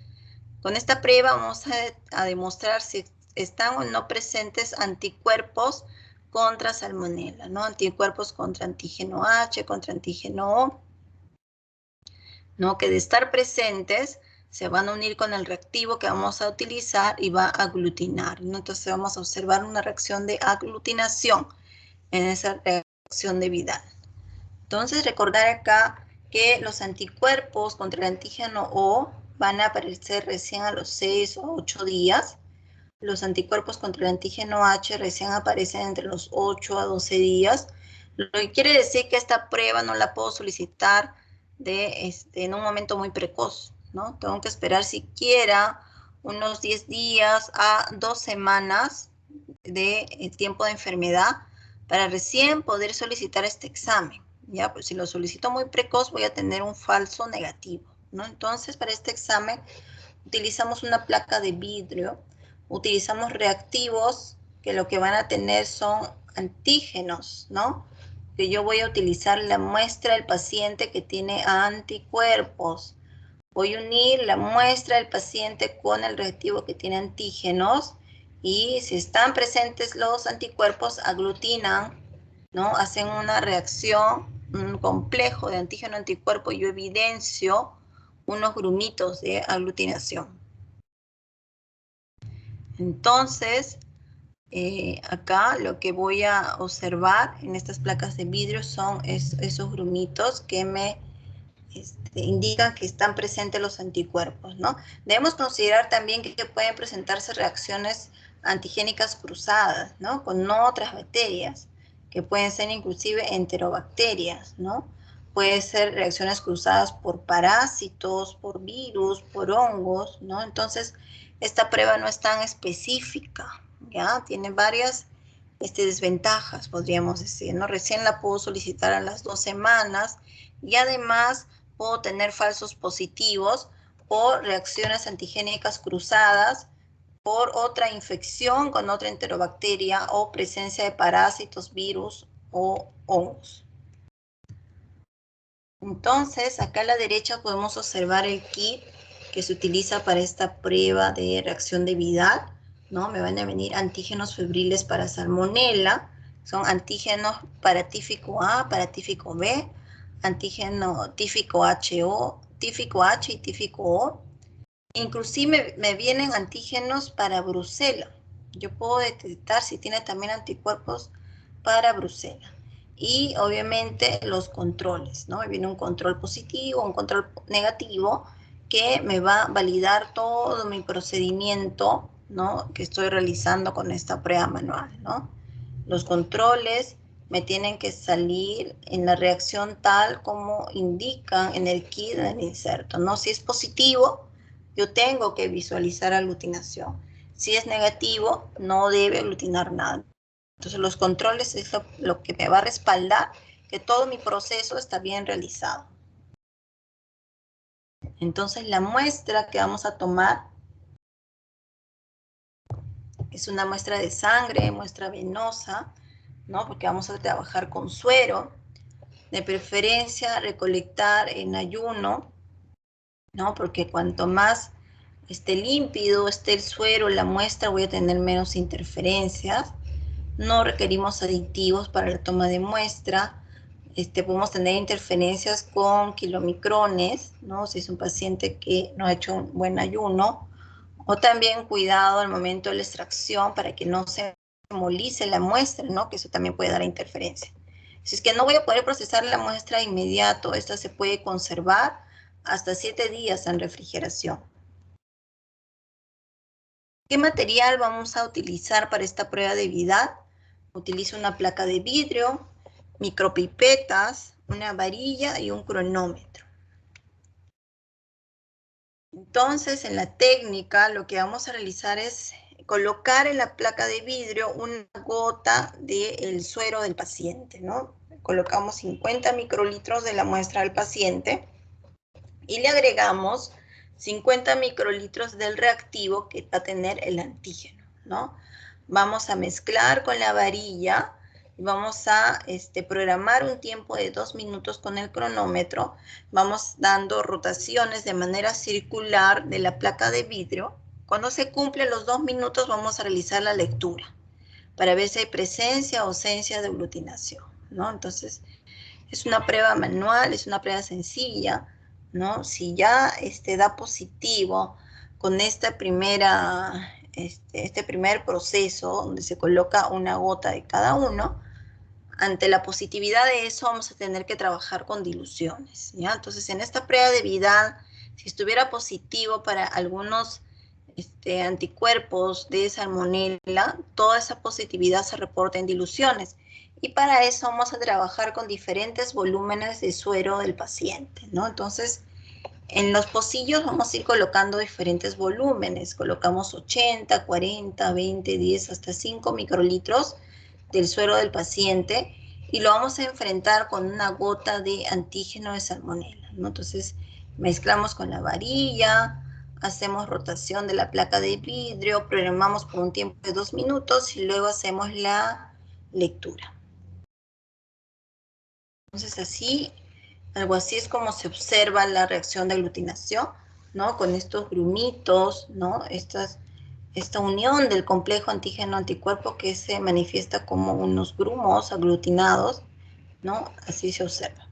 con esta prueba vamos a demostrar si están o no presentes anticuerpos contra salmonela, ¿no? Anticuerpos contra antígeno H, contra antígeno O, ¿no? Que de estar presentes se van a unir con el reactivo que vamos a utilizar y va a aglutinar, ¿no? Entonces vamos a observar una reacción de aglutinación en esa reacción de Vidal. Entonces recordar acá que los anticuerpos contra el antígeno O van a aparecer recién a los 6 o 8 días. Los anticuerpos contra el antígeno H recién aparecen entre los 8 a 12 días. Lo que quiere decir que esta prueba no la puedo solicitar en un momento muy precoz, ¿no? Tengo que esperar siquiera unos 10 días a 2 semanas de tiempo de enfermedad para recién poder solicitar este examen. Ya, pues si lo solicito muy precoz voy a tener un falso negativo, ¿no? Entonces, para este examen utilizamos una placa de vidrio, utilizamos reactivos que lo que van a tener son antígenos, ¿no? Que yo voy a utilizar la muestra del paciente que tiene anticuerpos. Voy a unir la muestra del paciente con el reactivo que tiene antígenos y si están presentes los anticuerpos aglutinan, ¿no? Hacen una reacción, un complejo de antígeno-anticuerpo y yo evidencio unos grumitos de aglutinación. Entonces, acá lo que voy a observar en estas placas de vidrio son esos grumitos que me indican que están presentes los anticuerpos, ¿no? Debemos considerar también que pueden presentarse reacciones antigénicas cruzadas, ¿no? Con otras bacterias, que pueden ser inclusive enterobacterias, ¿no? Pueden ser reacciones cruzadas por parásitos, por virus, por hongos, ¿no? Entonces, esta prueba no es tan específica, ¿ya? Tiene varias desventajas, podríamos decir, ¿no? Recién la puedo solicitar a las 2 semanas y además puedo tener falsos positivos o reacciones antigénicas cruzadas por otra infección con otra enterobacteria o presencia de parásitos, virus o hongos. Entonces, acá a la derecha podemos observar el kit que se utiliza para esta prueba de reacción de Vidal, ¿no? Me van a venir antígenos febriles para salmonela, son antígenos para tífico A, para tífico B, antígeno tífico HO, tífico H y tífico O. Inclusive me vienen antígenos para Brucela. Yo puedo detectar si tiene también anticuerpos para Brucela. Y obviamente los controles, ¿no? Me viene un control positivo, un control negativo, que me va a validar todo mi procedimiento, ¿no? Que estoy realizando con esta prueba manual, ¿no? Los controles me tienen que salir en la reacción tal como indican en el kit del inserto, ¿no? Si es positivo, yo tengo que visualizar aglutinación. Si es negativo, no debe aglutinar nada. Entonces los controles es lo que me va a respaldar que todo mi proceso está bien realizado. Entonces la muestra que vamos a tomar es una muestra de sangre, muestra venosa, ¿no? Porque vamos a trabajar con suero. De preferencia recolectar en ayuno, ¿no? Porque cuanto más límpido esté el suero, la muestra, voy a tener menos interferencias. No requerimos aditivos para la toma de muestra. Podemos tener interferencias con kilomicrones, ¿no? Si es un paciente que no ha hecho un buen ayuno. O también cuidado al momento de la extracción para que no se hemolice la muestra, ¿no? Que eso también puede dar interferencia. Si es que no voy a poder procesar la muestra de inmediato, esta se puede conservar hasta 7 días en refrigeración. ¿Qué material vamos a utilizar para esta prueba de Vidal? Utilizo una placa de vidrio, micropipetas, una varilla y un cronómetro. Entonces, en la técnica, lo que vamos a realizar es colocar en la placa de vidrio una gota del suero del paciente, ¿no? Colocamos 50 microlitros de la muestra al paciente y le agregamos 50 microlitros del reactivo que va a tener el antígeno, ¿no? Vamos a mezclar con la varilla y vamos a programar un tiempo de 2 minutos con el cronómetro. Vamos dando rotaciones de manera circular de la placa de vidrio. Cuando se cumplen los 2 minutos vamos a realizar la lectura para ver si hay presencia o ausencia de aglutinación, ¿no? Entonces, es una prueba manual, es una prueba sencilla, ¿no? Si ya da positivo con esta primera, este primer proceso donde se coloca una gota de cada uno, ante la positividad de eso vamos a tener que trabajar con diluciones, ¿ya? Entonces, en esta prueba de Vidal, si estuviera positivo para algunos anticuerpos de salmonela, toda esa positividad se reporta en diluciones. Y para eso vamos a trabajar con diferentes volúmenes de suero del paciente, ¿no? Entonces, en los pocillos vamos a ir colocando diferentes volúmenes. Colocamos 80, 40, 20, 10, hasta 5 microlitros del suero del paciente y lo vamos a enfrentar con una gota de antígeno de salmonela, ¿no? Entonces, mezclamos con la varilla, hacemos rotación de la placa de vidrio, programamos por un tiempo de 2 minutos y luego hacemos la lectura. Entonces, algo así es como se observa la reacción de aglutinación, ¿no? Con estos grumitos, ¿no? Esta unión del complejo antígeno-anticuerpo que se manifiesta como unos grumos aglutinados, ¿no? Así se observa.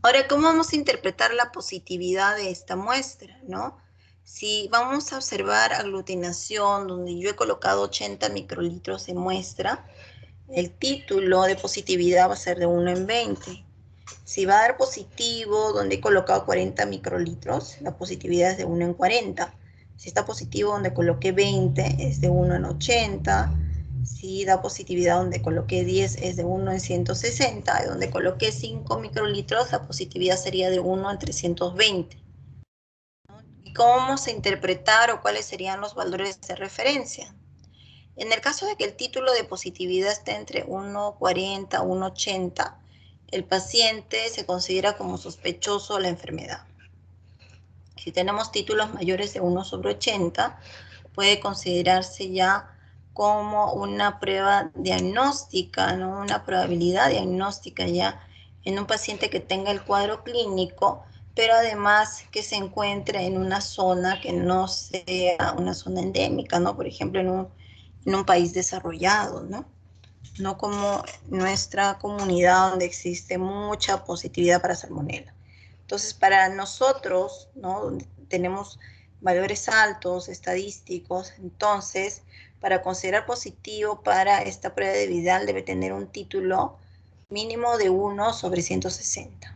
Ahora, ¿cómo vamos a interpretar la positividad de esta muestra, ¿no? Si vamos a observar aglutinación donde yo he colocado 80 microlitros de muestra, el título de positividad va a ser de 1 en 20. Si va a dar positivo donde he colocado 40 microlitros, la positividad es de 1 en 40. Si está positivo donde coloqué 20, es de 1 en 80. Si da positividad donde coloqué 10, es de 1 en 160. Y donde coloqué 5 microlitros, la positividad sería de 1 en 320. ¿Y cómo vamos a interpretar o cuáles serían los valores de referencia? En el caso de que el título de positividad esté entre 1,40 a 1,80, el paciente se considera como sospechoso de la enfermedad. Si tenemos títulos mayores de 1/80, puede considerarse ya como una prueba diagnóstica, ¿no? Una probabilidad diagnóstica ya en un paciente que tenga el cuadro clínico, pero además que se encuentre en una zona que no sea una zona endémica, ¿no? Por ejemplo, en un país desarrollado, ¿no? No como nuestra comunidad donde existe mucha positividad para salmonela. Entonces, para nosotros, ¿no? Donde tenemos valores altos, estadísticos, entonces, para considerar positivo para esta prueba de Vidal debe tener un título mínimo de 1/160,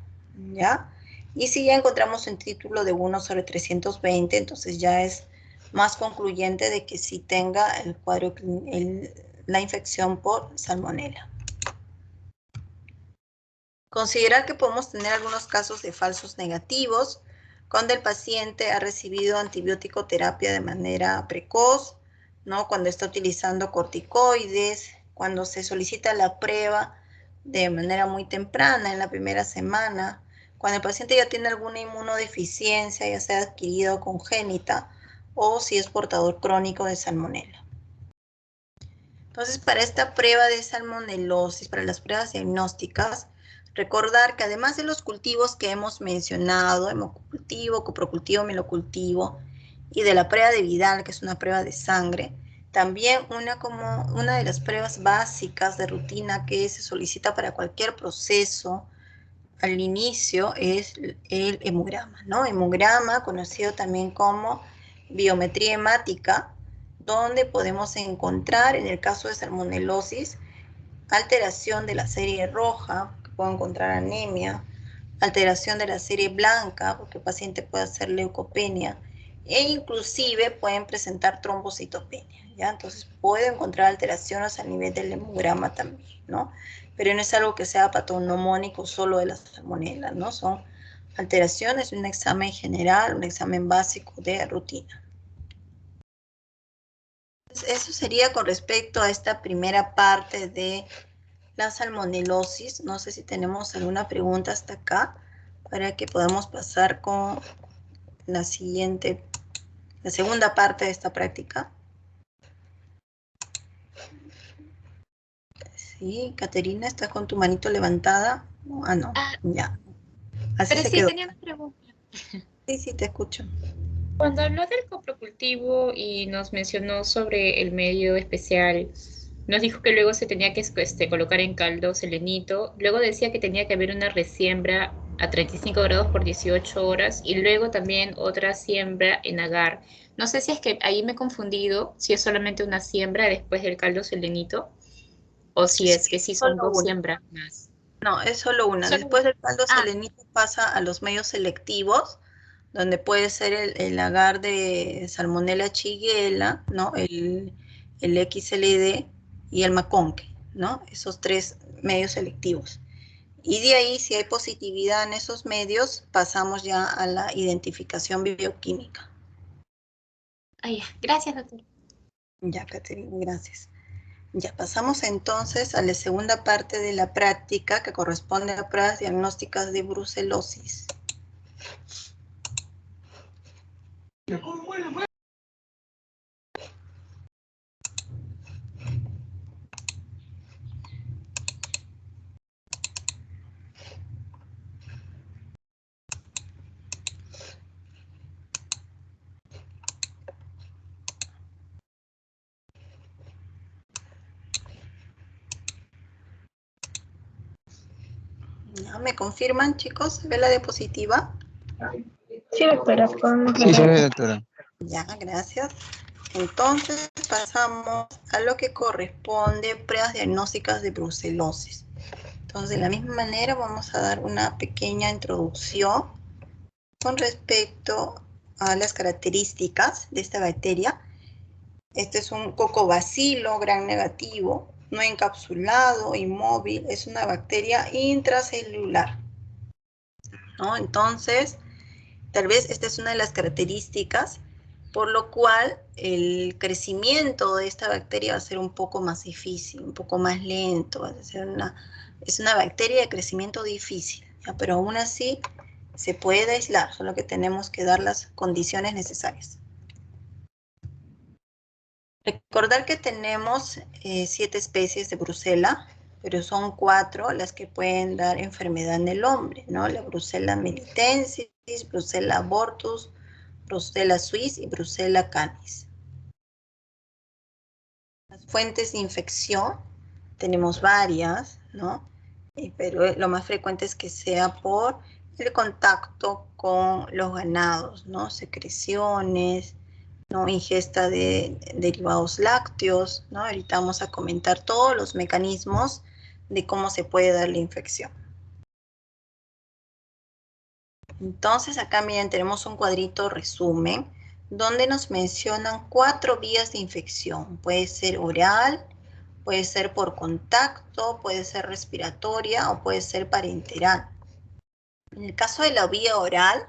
¿ya? Y si ya encontramos un título de 1/320, entonces ya es más concluyente de que sí tenga el cuadro, la infección por salmonela. Considerar que podemos tener algunos casos de falsos negativos cuando el paciente ha recibido antibiótico terapia de manera precoz, ¿no? Cuando está utilizando corticoides, cuando se solicita la prueba de manera muy temprana, en la primera semana, cuando el paciente ya tiene alguna inmunodeficiencia, ya sea adquirida o congénita, o si es portador crónico de salmonela. Entonces, para esta prueba de salmonelosis, para las pruebas diagnósticas, recordar que además de los cultivos que hemos mencionado, hemocultivo, coprocultivo, mielocultivo, y de la prueba de Vidal, que es una prueba de sangre, también una de las pruebas básicas de rutina que se solicita para cualquier proceso al inicio es el hemograma, ¿no? Hemograma, conocido también como biometría hemática, donde podemos encontrar, en el caso de salmonelosis, alteración de la serie roja, que puedo encontrar anemia, alteración de la serie blanca, porque el paciente puede hacer leucopenia, e inclusive pueden presentar trombocitopenia, ¿ya? Entonces puedo encontrar alteraciones a nivel del hemograma también, ¿no? Pero no es algo que sea patognomónico solo de la salmonela, ¿no? Son alteraciones de un examen general, un examen básico de rutina. eso sería con respecto a esta primera parte de la salmonelosis. No sé si tenemos alguna pregunta hasta acá para que podamos pasar con la siguiente, la segunda parte de esta práctica. Sí, Caterina, ¿estás con tu manito levantada? Ah, no, ya. Así Pero se sí, quedó. tenía una pregunta. Sí, sí, te escucho. Cuando habló del coprocultivo y nos mencionó sobre el medio especial, nos dijo que luego se tenía que colocar en caldo selenito, luego decía que tenía que haber una resiembra a 35 grados por 18 horas y luego también otra siembra en agar. No sé si es que ahí me he confundido, si es solamente una siembra después del caldo selenito o si es que sí son Solo dos una. siembras más. No, es solo una. Solo Después una. del caldo selenito pasa a los medios selectivos, donde puede ser el agar de Salmonella shigella, ¿no? El XLD y el maconque, ¿no? Esos tres medios selectivos. Y de ahí, si hay positividad en esos medios, pasamos ya a la identificación bioquímica. Ya. Gracias, doctor. Ya, Caterina, gracias. Ya pasamos entonces a la segunda parte de la práctica que corresponde a pruebas diagnósticas de brucelosis. ¿Ya? ¿Me confirman, chicos? ¿Se ve la diapositiva? Sí, doctora. Sí, se ve, doctora. Ya, gracias. Entonces pasamos a lo que corresponde pruebas diagnósticas de brucelosis. Entonces, de la misma manera vamos a dar una pequeña introducción con respecto a las características de esta bacteria. Este es un cocobacilo gram negativo, no encapsulado, inmóvil, es una bacteria intracelular, ¿no? Entonces, tal vez esta es una de las características por lo cual el crecimiento de esta bacteria va a ser un poco más difícil, un poco más lento, es una bacteria de crecimiento difícil, ¿ya? Pero aún así se puede aislar, solo que tenemos que dar las condiciones necesarias. Recordar que tenemos 7 especies de brucela, pero son 4 las que pueden dar enfermedad en el hombre, ¿no? La brucela melitensis, brucela abortus, brucela suis y brucela canis. Las fuentes de infección tenemos varias, ¿no? Pero lo más frecuente es que sea por el contacto con los ganados, ¿no? Secreciones, ¿no? Ingesta de derivados lácteos, ¿no? Ahorita vamos a comentar todos los mecanismos de cómo se puede dar la infección. Entonces acá miren, tenemos un cuadrito resumen donde nos mencionan 4 vías de infección. Puede ser oral, puede ser por contacto, puede ser respiratoria o puede ser parenteral. En el caso de la vía oral,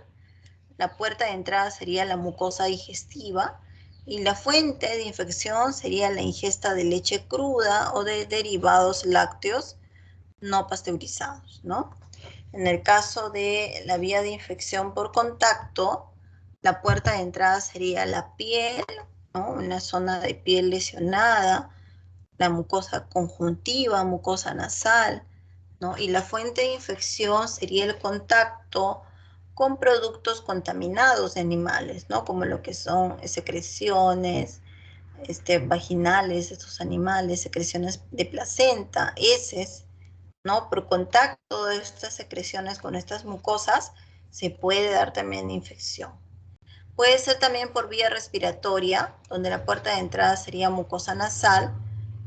la puerta de entrada sería la mucosa digestiva y la fuente de infección sería la ingesta de leche cruda o de derivados lácteos no pasteurizados, ¿no? En el caso de la vía de infección por contacto, la puerta de entrada sería la piel, ¿no? Una zona de piel lesionada, la mucosa conjuntiva, mucosa nasal, ¿no? Y la fuente de infección sería el contacto con productos contaminados de animales, ¿no? Como lo que son secreciones vaginales de estos animales, secreciones de placenta, heces, ¿no? Por contacto de estas secreciones con estas mucosas se puede dar también infección. Puede ser también por vía respiratoria, donde la puerta de entrada sería mucosa nasal,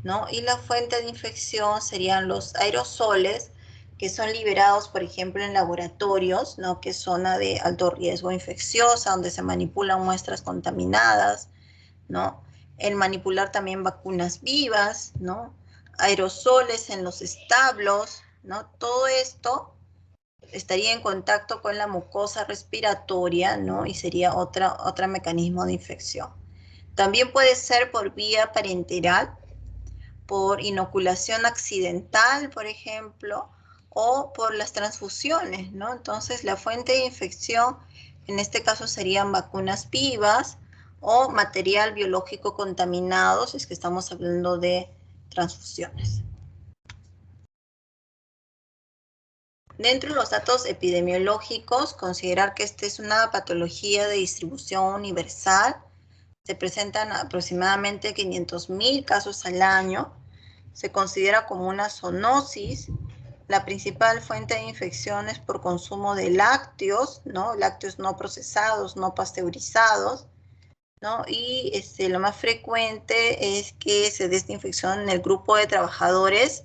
¿no? Y la fuente de infección serían los aerosoles que son liberados, por ejemplo, en laboratorios, ¿no? Que es zona de alto riesgo infecciosa, donde se manipulan muestras contaminadas, ¿no? El manipular también vacunas vivas, ¿no? Aerosoles en los establos, ¿no? Todo esto estaría en contacto con la mucosa respiratoria, ¿no? Y sería otro mecanismo de infección. También puede ser por vía parenteral, por inoculación accidental, por ejemplo, o por las transfusiones, ¿no? Entonces, la fuente de infección, en este caso, serían vacunas vivas o material biológico contaminado, si es que estamos hablando de transfusiones. Dentro de los datos epidemiológicos, considerar que esta es una patología de distribución universal. Se presentan aproximadamente 500.000 casos al año. Se considera como una zoonosis. La principal fuente de infección es por consumo de lácteos, ¿no? Lácteos no procesados, no pasteurizados, ¿no? Y lo más frecuente es que se dé esta infección en el grupo de trabajadores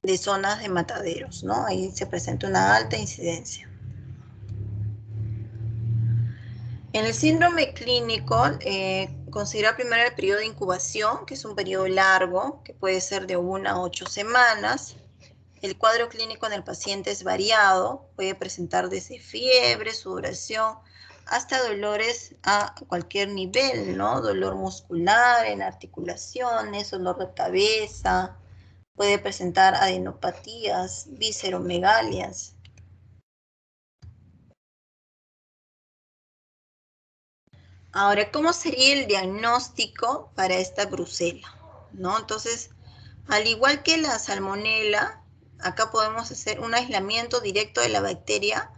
de zonas de mataderos, ¿no? Ahí se presenta una alta incidencia. En el síndrome clínico, considera primero el periodo de incubación, que es un periodo largo, que puede ser de 1 a 8 semanas. El cuadro clínico en el paciente es variado, puede presentar desde fiebre, sudoración, hasta dolores a cualquier nivel, ¿no? Dolor muscular, en articulaciones, dolor de cabeza, puede presentar adenopatías, visceromegalias. Ahora, ¿cómo sería el diagnóstico para esta brucela? ¿No? Entonces, al igual que la salmonela, acá podemos hacer un aislamiento directo de la bacteria,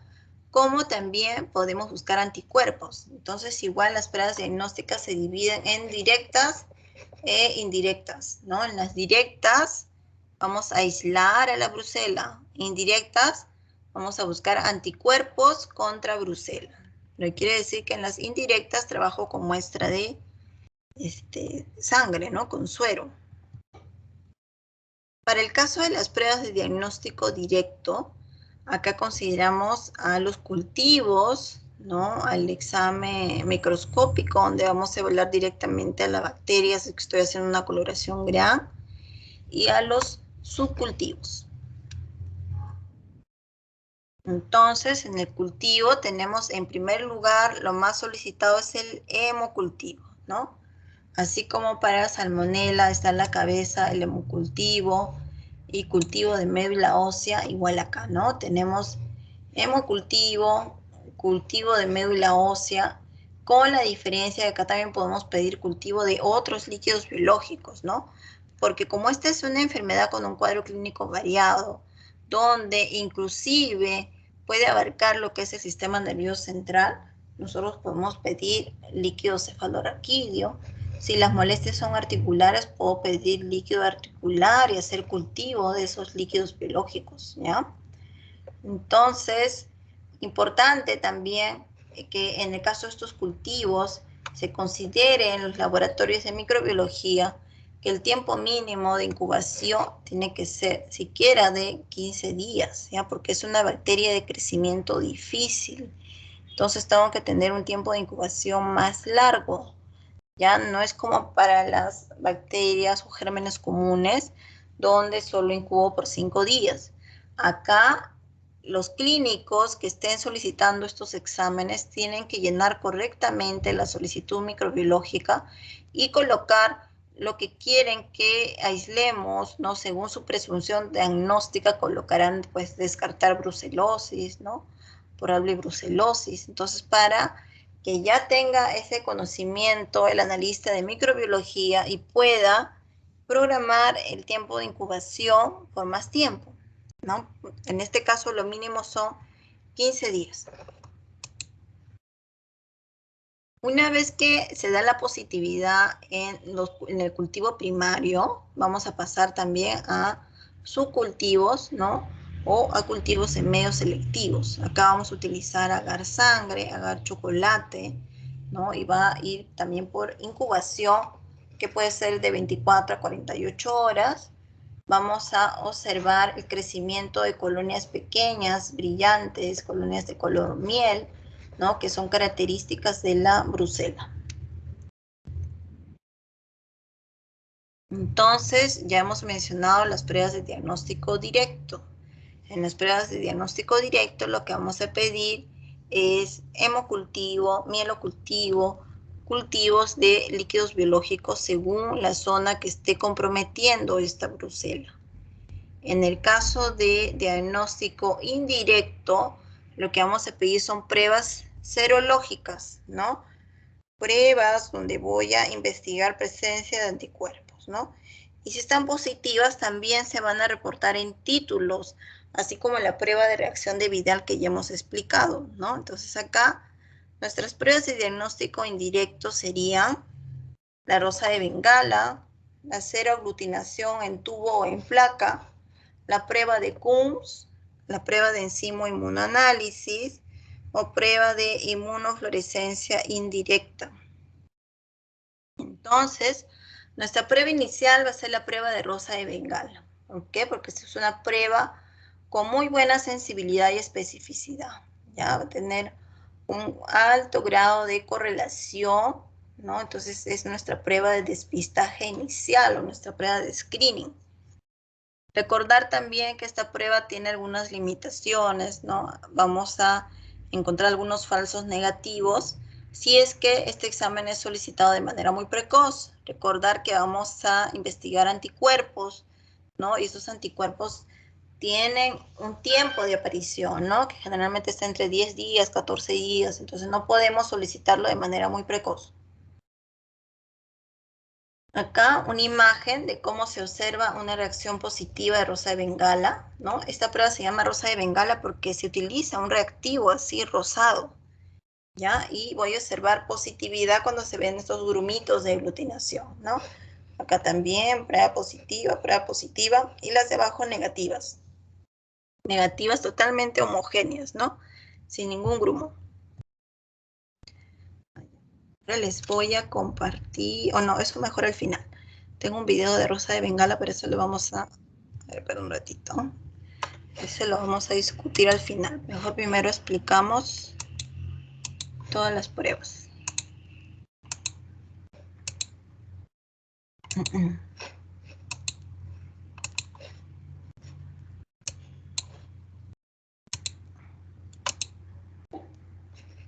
como también podemos buscar anticuerpos. Entonces, igual las pruebas diagnósticas se dividen en directas e indirectas, ¿no? En las directas vamos a aislar a la brucela. Indirectas, vamos a buscar anticuerpos contra brucela. Lo que quiere decir que en las indirectas trabajo con muestra de sangre, ¿no? Con suero. Para el caso de las pruebas de diagnóstico directo, acá consideramos a los cultivos, ¿no? Al examen microscópico, donde vamos a evaluar directamente a la bacteria, si estoy haciendo una coloración Gram, y a los subcultivos. Entonces, en el cultivo tenemos en primer lugar, lo más solicitado es el hemocultivo, ¿no? Así como para salmonela está en la cabeza el hemocultivo y cultivo de médula ósea, igual acá, ¿no? Tenemos hemocultivo, cultivo de médula ósea, con la diferencia de acá también podemos pedir cultivo de otros líquidos biológicos, ¿no? Porque como esta es una enfermedad con un cuadro clínico variado, donde inclusive puede abarcar lo que es el sistema nervioso central, nosotros podemos pedir líquido cefalorraquídeo. Si las molestias son articulares, puedo pedir líquido articular y hacer cultivo de esos líquidos biológicos, ¿ya? Entonces, importante también que en el caso de estos cultivos se considere en los laboratorios de microbiología que el tiempo mínimo de incubación tiene que ser siquiera de 15 días, ¿ya? Porque es una bacteria de crecimiento difícil. Entonces tengo que tener un tiempo de incubación más largo. Ya no es como para las bacterias o gérmenes comunes, donde solo incubo por 5 días. Acá, los clínicos que estén solicitando estos exámenes tienen que llenar correctamente la solicitud microbiológica y colocar lo que quieren que aislemos, ¿no? Según su presunción diagnóstica, colocarán, pues, descartar brucelosis, ¿no? Probable brucelosis. Entonces, para que ya tenga ese conocimiento el analista de microbiología y pueda programar el tiempo de incubación por más tiempo, ¿no? En este caso, lo mínimo son 15 días. Una vez que se da la positividad en el cultivo primario, vamos a pasar también a subcultivos, ¿no? O a cultivos en medios selectivos. Acá vamos a utilizar agar sangre, agar chocolate, ¿no? Y va a ir también por incubación, que puede ser de 24 a 48 horas. Vamos a observar el crecimiento de colonias pequeñas, brillantes, colonias de color miel, ¿no? Que son características de la brucela. Entonces, ya hemos mencionado las pruebas de diagnóstico directo. En las pruebas de diagnóstico directo lo que vamos a pedir es hemocultivo, mielocultivo, cultivos de líquidos biológicos según la zona que esté comprometiendo esta brucela. En el caso de diagnóstico indirecto, lo que vamos a pedir son pruebas serológicas, ¿no? Pruebas donde voy a investigar presencia de anticuerpos, ¿no? Y si están positivas, también se van a reportar en títulos, así como la prueba de reacción de Vidal que ya hemos explicado, ¿no? Entonces acá, nuestras pruebas de diagnóstico indirecto serían la rosa de Bengala, la seroaglutinación en tubo o en placa, la prueba de Coombs, la prueba de enzimo inmunoanálisis o prueba de inmunofluorescencia indirecta. Entonces, nuestra prueba inicial va a ser la prueba de rosa de Bengala. ¿Por qué? Porque es una prueba con muy buena sensibilidad y especificidad. Ya va a tener un alto grado de correlación, ¿no? Entonces es nuestra prueba de despistaje inicial o nuestra prueba de screening. Recordar también que esta prueba tiene algunas limitaciones, ¿no? Vamos a encontrar algunos falsos negativos si es que este examen es solicitado de manera muy precoz. Recordar que vamos a investigar anticuerpos, ¿no? Y esos anticuerpos tienen un tiempo de aparición, ¿no? Que generalmente está entre 10 días, 14 días, entonces no podemos solicitarlo de manera muy precoz. Acá una imagen de cómo se observa una reacción positiva de rosa de Bengala, ¿no? Esta prueba se llama rosa de Bengala porque se utiliza un reactivo así rosado, ¿ya? Y voy a observar positividad cuando se ven estos grumitos de aglutinación, ¿no? Acá también prueba positiva y las de abajo negativas. Negativas totalmente homogéneas, ¿no? Sin ningún grumo. Ahora les voy a compartir, o no, eso mejor al final. Tengo un video de rosa de Bengala, pero eso lo vamos a ver por un ratito. Ese lo vamos a discutir al final. Mejor primero explicamos todas las pruebas.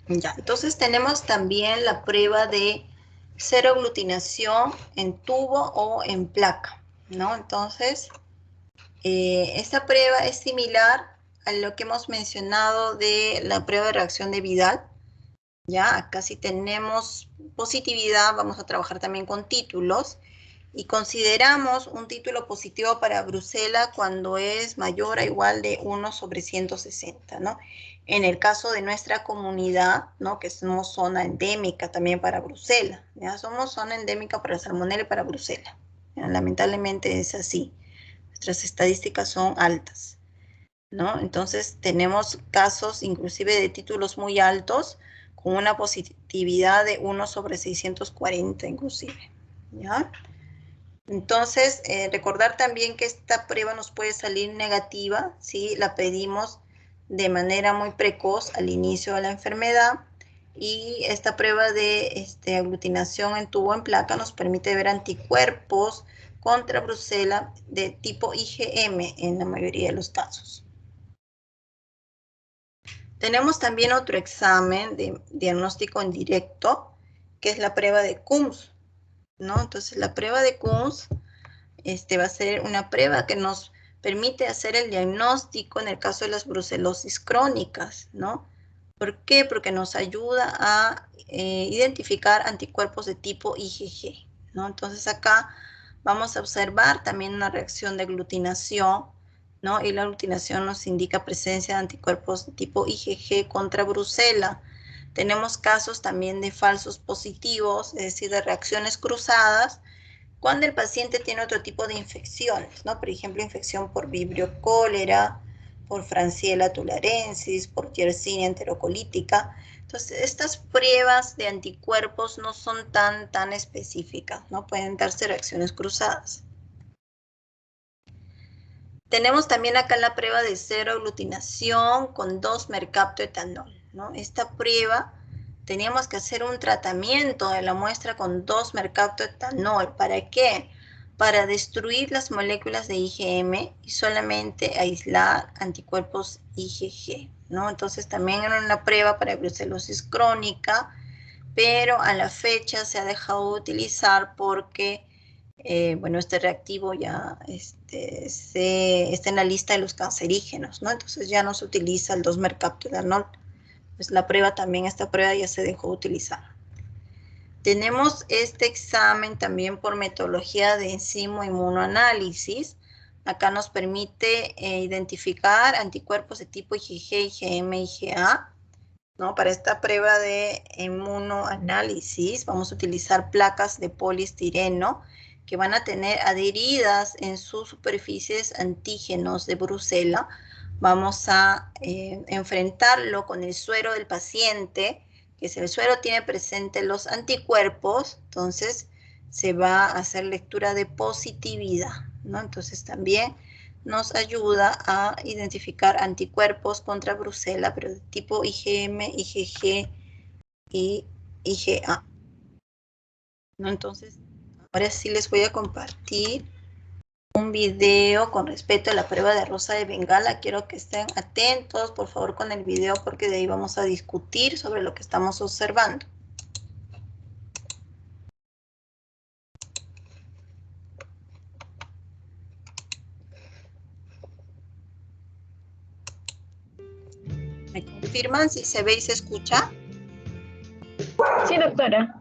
Ya, entonces tenemos también la prueba de seroaglutinación en tubo o en placa, ¿no? Entonces, esta prueba es similar a lo que hemos mencionado de la prueba de reacción de Vidal. Ya, acá si tenemos positividad, vamos a trabajar también con títulos. Y consideramos un título positivo para Brucela cuando es mayor o igual de 1/160, ¿no? En el caso de nuestra comunidad, ¿no? Que somos zona endémica también para Brucela, ¿ya? Somos zona endémica para Salmonella y para Brucela. ¿Ya? Lamentablemente es así. Nuestras estadísticas son altas, ¿no? Entonces tenemos casos inclusive de títulos muy altos con una positividad de 1/640 inclusive, ¿ya? Entonces, recordar también que esta prueba nos puede salir negativa si la pedimos de manera muy precoz al inicio de la enfermedad, y esta prueba de aglutinación en tubo en placa nos permite ver anticuerpos contra Brucela de tipo IgM en la mayoría de los casos. Tenemos también otro examen de diagnóstico en directo, que es la prueba de Coombs, ¿no? Entonces, la prueba de Coombs va a ser una prueba que nos permite hacer el diagnóstico en el caso de las brucelosis crónicas, ¿no? ¿Por qué? Porque nos ayuda a identificar anticuerpos de tipo IgG, ¿no? Entonces acá vamos a observar también una reacción de aglutinación, ¿no? Y la aglutinación nos indica presencia de anticuerpos de tipo IgG contra Brucela. Tenemos casos también de falsos positivos, es decir, de reacciones cruzadas, cuando el paciente tiene otro tipo de infecciones, ¿no? Por ejemplo, infección por Vibrio cólera, por Francisella tularensis, por Yersinia enterocolítica. Entonces, estas pruebas de anticuerpos no son tan específicas, ¿no? Pueden darse reacciones cruzadas. Tenemos también acá la prueba de seroaglutinación con 2-mercaptoetanol, ¿no? Esta prueba teníamos que hacer un tratamiento de la muestra con 2-mercaptoetanol. ¿Para qué? Para destruir las moléculas de IgM y solamente aislar anticuerpos IgG, ¿no? Entonces también era una prueba para brucelosis crónica, pero a la fecha se ha dejado de utilizar porque, bueno, este reactivo ya está en la lista de los cancerígenos, ¿no? Entonces ya no se utiliza el 2-mercaptodanol. Pues esta prueba ya se dejó de utilizar. Tenemos este examen también por metodología de enzimo inmunoanálisis. Acá nos permite identificar anticuerpos de tipo IgG, IgM, IgA, ¿no? Para esta prueba de inmunoanálisis vamos a utilizar placas de poliestireno que van a tener adheridas en sus superficies antígenos de Brucela. Vamos a enfrentarlo con el suero del paciente, que si el suero tiene presente los anticuerpos, entonces se va a hacer lectura de positividad, ¿no? Entonces también nos ayuda a identificar anticuerpos contra Brucela, pero de tipo IgM, IgG y IgA, ¿no? Entonces, ahora sí les voy a compartir un video con respecto a la prueba de Rosa de Bengala. Quiero que estén atentos, por favor, con el video, porque de ahí vamos a discutir sobre lo que estamos observando. ¿Me confirman si se ve y se escucha? Sí, doctora.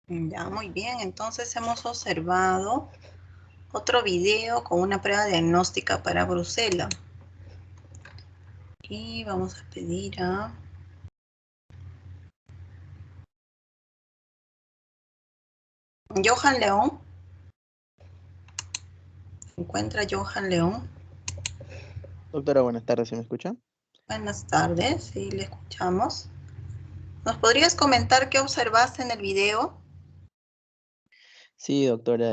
Ya, muy bien. Entonces hemos observado otro video con una prueba diagnóstica para brucela. Y vamos a pedir a Johan León. ¿Se encuentra Johan León? Doctora, buenas tardes, ¿se me escucha? Buenas tardes, sí, le escuchamos. ¿Nos podrías comentar qué observaste en el video? Sí, doctora,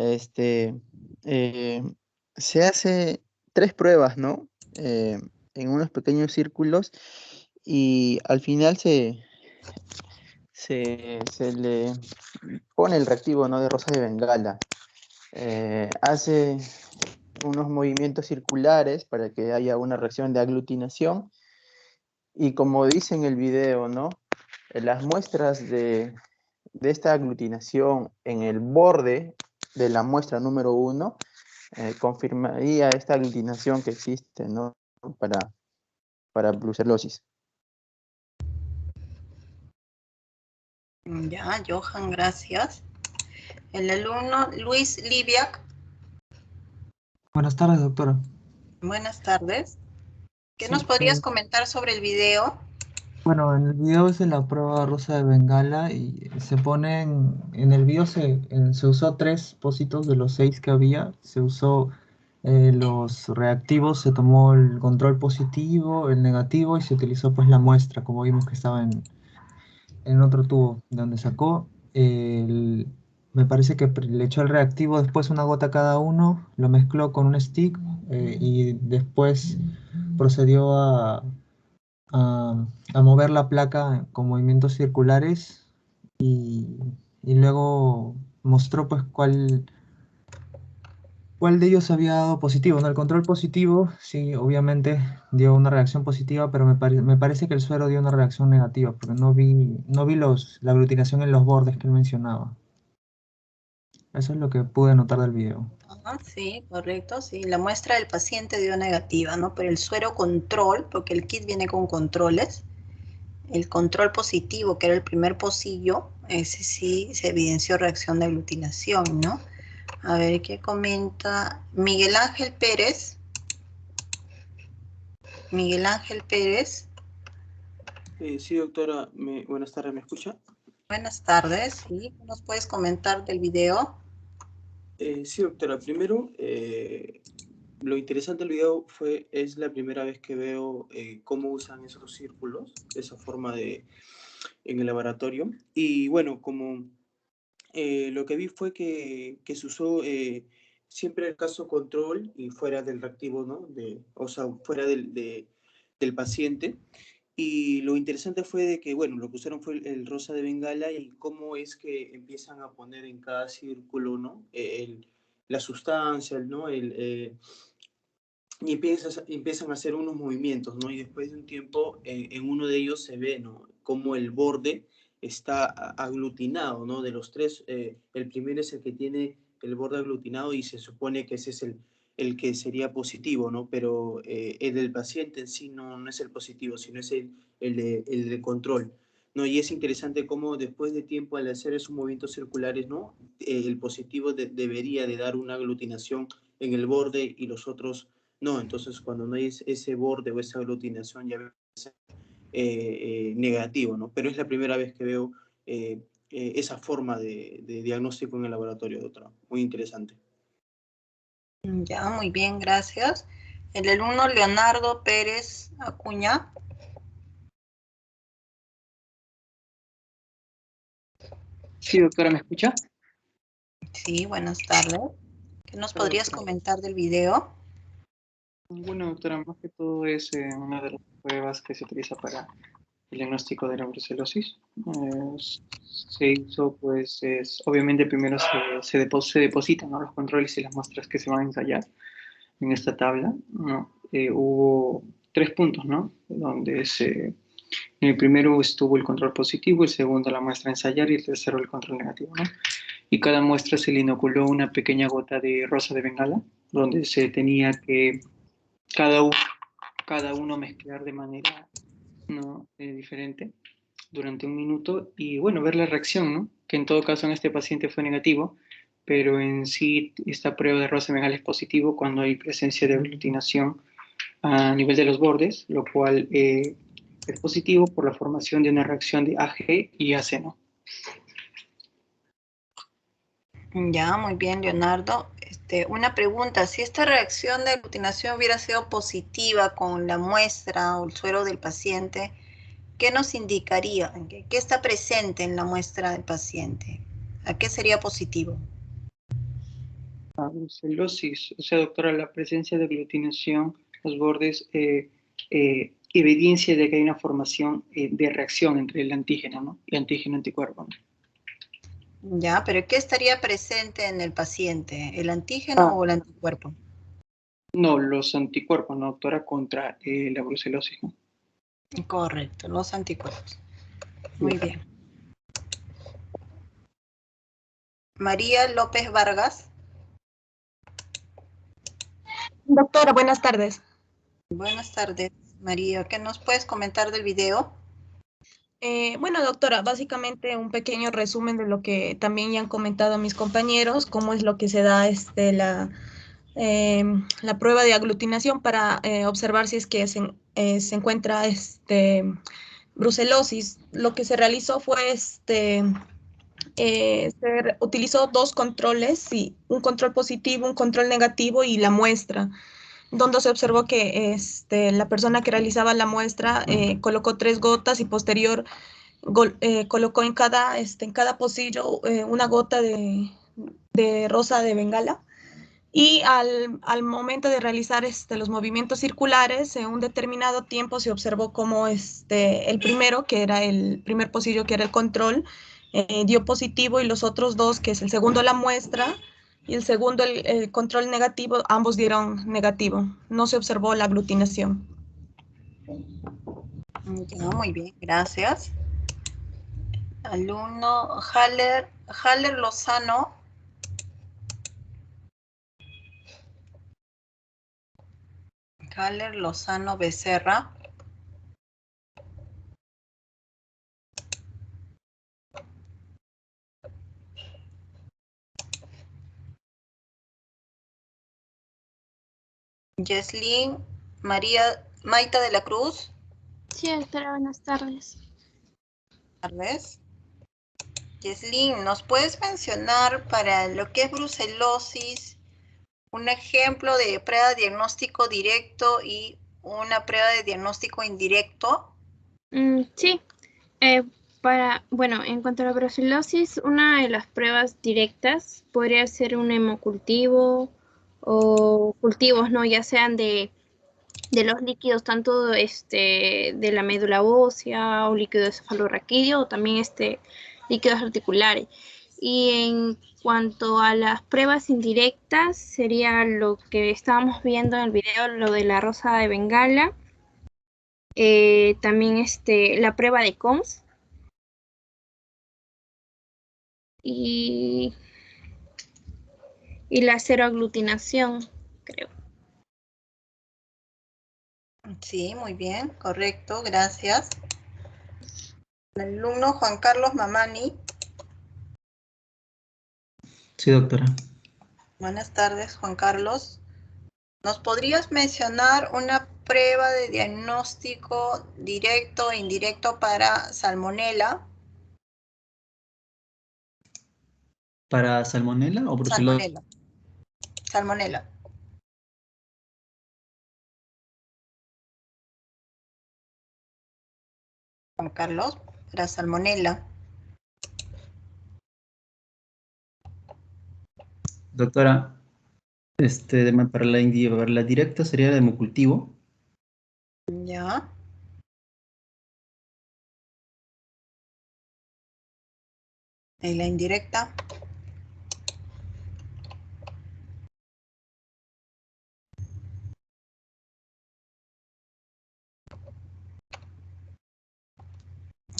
se hace 3 pruebas, ¿no? En unos pequeños círculos y al final se le pone el reactivo, ¿no? De rosa de Bengala. Hace unos movimientos circulares para que haya una reacción de aglutinación y como dice en el video, ¿no? Las muestras de esta aglutinación en el borde de la muestra número 1 confirmaría esta aglutinación que existe, ¿no? para brucelosis. Ya, Johan, gracias. El alumno Luis Liviak. Buenas tardes, doctora. Buenas tardes. ¿Qué Sí, nos podrías comentar sobre el video? bueno, en el video es de la prueba rosa de Bengala y se ponen, en el video se usó 3 pocitos de los 6 que había, se usó los reactivos, se tomó el control positivo, el negativo y se utilizó pues la muestra, como vimos que estaba en otro tubo, donde sacó, me parece que le echó el reactivo después una gota cada uno, lo mezcló con un stick y después procedió a mover la placa con movimientos circulares y luego mostró pues cuál de ellos había dado positivo, ¿no? El control positivo, sí, obviamente dio una reacción positiva, pero me parece que el suero dio una reacción negativa, porque no vi la aglutinación en los bordes que él mencionaba. Eso es lo que pude notar del video. Sí, correcto, sí. La muestra del paciente dio negativa, ¿no? Pero el suero control, porque el kit viene con controles, el control positivo, que era el primer pocillo, ese sí se evidenció reacción de aglutinación, ¿no? A ver, ¿qué comenta Miguel Ángel Pérez? Miguel Ángel Pérez. Sí, doctora, buenas tardes, ¿me escucha? Buenas tardes, ¿sí? ¿Nos puedes comentar del video? Sí, doctora, primero, lo interesante del video es la primera vez que veo cómo usan esos círculos, esa forma en el laboratorio. Y bueno, como lo que vi fue que se usó siempre el caso control y fuera del reactivo, ¿no? O sea, fuera del paciente. Y lo interesante fue de que, bueno, lo que usaron fue el rosa de Bengala y cómo es que empiezan a poner en cada círculo, ¿no? La sustancia, ¿no? Y empiezan a hacer unos movimientos, ¿no? Y después de un tiempo, en uno de ellos se ve, ¿no? Cómo el borde está aglutinado, ¿no? De los 3, el primero es el que tiene el borde aglutinado y se supone que ese es el que sería positivo, ¿no? Pero el del paciente en sí no es el positivo, sino es el de control, ¿no? Y es interesante cómo después de tiempo, al hacer esos movimientos circulares, ¿no? El positivo debería de dar una aglutinación en el borde y los otros no. Entonces cuando no hay ese borde o esa aglutinación ya es negativo, ¿no? Pero es la primera vez que veo esa forma de diagnóstico en el laboratorio, doctora. Muy interesante. Ya, muy bien, gracias. El alumno Leonardo Pérez Acuña. Sí, doctora, ¿me escucha? Sí, buenas tardes. ¿Qué nos podrías comentar del video? Bueno, doctora, más que todo es una de las pruebas que se utiliza para el diagnóstico de la brucelosis. Se hizo, pues, obviamente primero se depositan, ¿no? Los controles y las muestras que se van a ensayar en esta tabla, ¿no? Hubo 3 puntos, ¿no? Donde en el primero estuvo el control positivo, el segundo la muestra a ensayar y el tercero el control negativo, ¿no? Y cada muestra se le inoculó una pequeña gota de rosa de Bengala, donde se tenía que cada uno mezclar de manera, ¿no? Diferente durante un minuto y bueno, ver la reacción, ¿no? Que en todo caso en este paciente fue negativo, pero en sí esta prueba de rosa de Bengala es positivo cuando hay presencia de aglutinación a nivel de los bordes, lo cual es positivo por la formación de una reacción de AG y AC, ¿no? Ya, muy bien, Leonardo. Una pregunta, si esta reacción de aglutinación hubiera sido positiva con la muestra o el suero del paciente, ¿qué nos indicaría? ¿Qué está presente en la muestra del paciente? ¿A qué sería positivo? A brucelosis, o sea, doctora, la presencia de aglutinación, los bordes, evidencia de que hay una formación de reacción entre el antígeno, ¿no? El antígeno-anticuerpo, ¿no? Ya, pero ¿qué estaría presente en el paciente? ¿El antígeno o el anticuerpo? No, los anticuerpos, ¿no, doctora? Contra la brucelosis, ¿no? Correcto, los anticuerpos. Muy bien. María López Vargas. Doctora, buenas tardes. Buenas tardes, María. ¿Qué nos puedes comentar del video? Bueno, doctora, básicamente un pequeño resumen de lo que también ya han comentado mis compañeros, cómo es lo que se da la prueba de aglutinación para observar si es que se encuentra brucelosis. Lo que se realizó fue se utilizó dos controles, sí, un control positivo, un control negativo y la muestra, donde se observó que la persona que realizaba la muestra colocó 3 gotas y posterior colocó en cada pocillo una gota de rosa de Bengala. Y al momento de realizar los movimientos circulares, en un determinado tiempo se observó cómo el primero, que era el primer pocillo, que era el control, dio positivo, y los otros dos, que es el segundo la muestra y el segundo el control negativo, ambos dieron negativo. No se observó la aglutinación. Ya, muy bien, gracias. Alumno Haller Lozano. Haller Lozano Becerra. Yeslin María Maita de la Cruz. Sí, doctora, buenas tardes. Buenas tardes. Yeslin, ¿nos puedes mencionar para lo que es brucelosis un ejemplo de prueba de diagnóstico directo y una prueba de diagnóstico indirecto? Sí. Bueno, en cuanto a la brucelosis, una de las pruebas directas podría ser un hemocultivo o cultivos, ¿no? Ya sean de los líquidos, tanto de la médula ósea o líquido cefalorraquídeo o también líquidos articulares. Y en cuanto a las pruebas indirectas, sería lo que estábamos viendo en el video, lo de la rosa de Bengala, también la prueba de COMS y la ceroaglutinación, creo. Sí, muy bien, correcto, gracias. El alumno Juan Carlos Mamani. Sí, doctora. Buenas tardes, Juan Carlos. ¿Nos podrías mencionar una prueba de diagnóstico directo e indirecto para salmonela? ¿Para salmonela o brucelosis? Salmonela. Juan Carlos, para salmonela. Doctora, para la directa sería el hemocultivo. Ya. ¿Y la indirecta?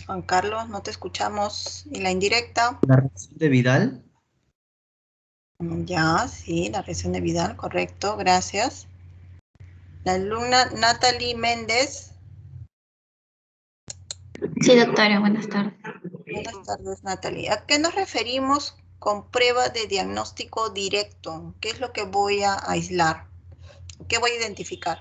Juan Carlos, no te escuchamos. ¿Y la indirecta? La reacción de Vidal. Ya, sí, la reacción de Vidal, correcto, gracias. La alumna Natalie Méndez. Sí, doctora, buenas tardes. Buenas tardes, Natalie. ¿A qué nos referimos con prueba de diagnóstico directo? ¿Qué es lo que voy a aislar? ¿Qué voy a identificar?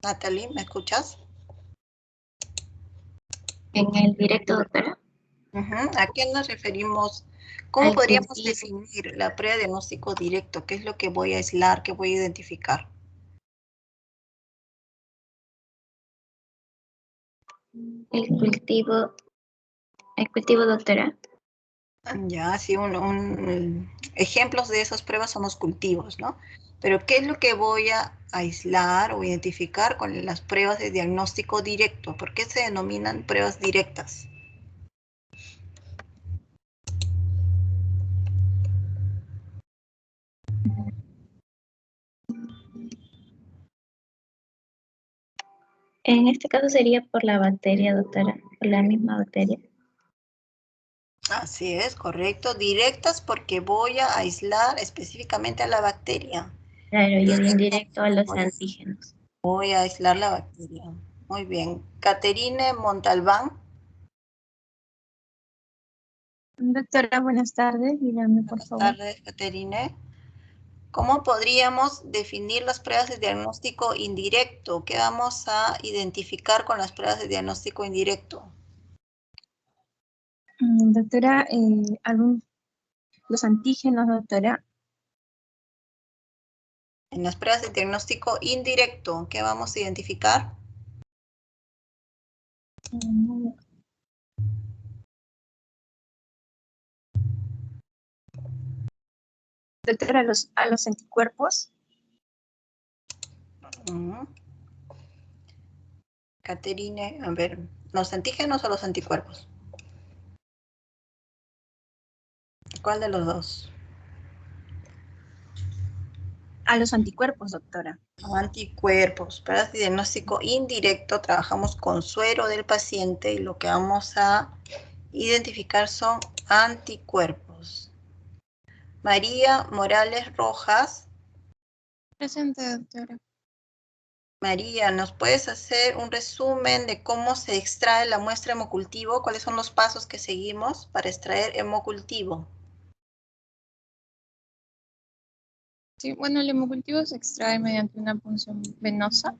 Natalie, ¿me escuchas? En el directo, doctora. ¿A qué nos referimos? ¿Cómo Al podríamos cultivo. definir la prueba de diagnóstico directo? ¿Qué es lo que voy a aislar? ¿Qué voy a identificar? El cultivo, doctora. Ya, sí, ejemplos de esas pruebas son los cultivos, ¿no? Pero ¿qué es lo que voy a aislar o identificar con las pruebas de diagnóstico directo? ¿Por qué se denominan pruebas directas? En este caso sería por la bacteria, doctora, por la misma bacteria. Así es, correcto. Directas porque voy a aislar específicamente a la bacteria. Claro, y el indirecto a los antígenos. Voy a aislar la bacteria. Muy bien. Caterine Montalbán. Doctora, buenas tardes. Dígame, por favor. Buenas tardes, Caterine. ¿Cómo podríamos definir las pruebas de diagnóstico indirecto? ¿Qué vamos a identificar con las pruebas de diagnóstico indirecto? Doctora, los antígenos, doctora. En las pruebas de diagnóstico indirecto, ¿qué vamos a identificar? Doctora, a los anticuerpos. Caterine, a ver, ¿los antígenos o los anticuerpos? ¿Cuál de los dos? A los anticuerpos, doctora. Anticuerpos. Para el diagnóstico indirecto trabajamos con suero del paciente y lo que vamos a identificar son anticuerpos. María Morales Rojas. Presente, doctora. María, ¿nos puedes hacer un resumen de cómo se extrae la muestra hemocultivo? ¿Cuáles son los pasos que seguimos para extraer hemocultivo? Sí, bueno, el hemocultivo se extrae mediante una punción venosa.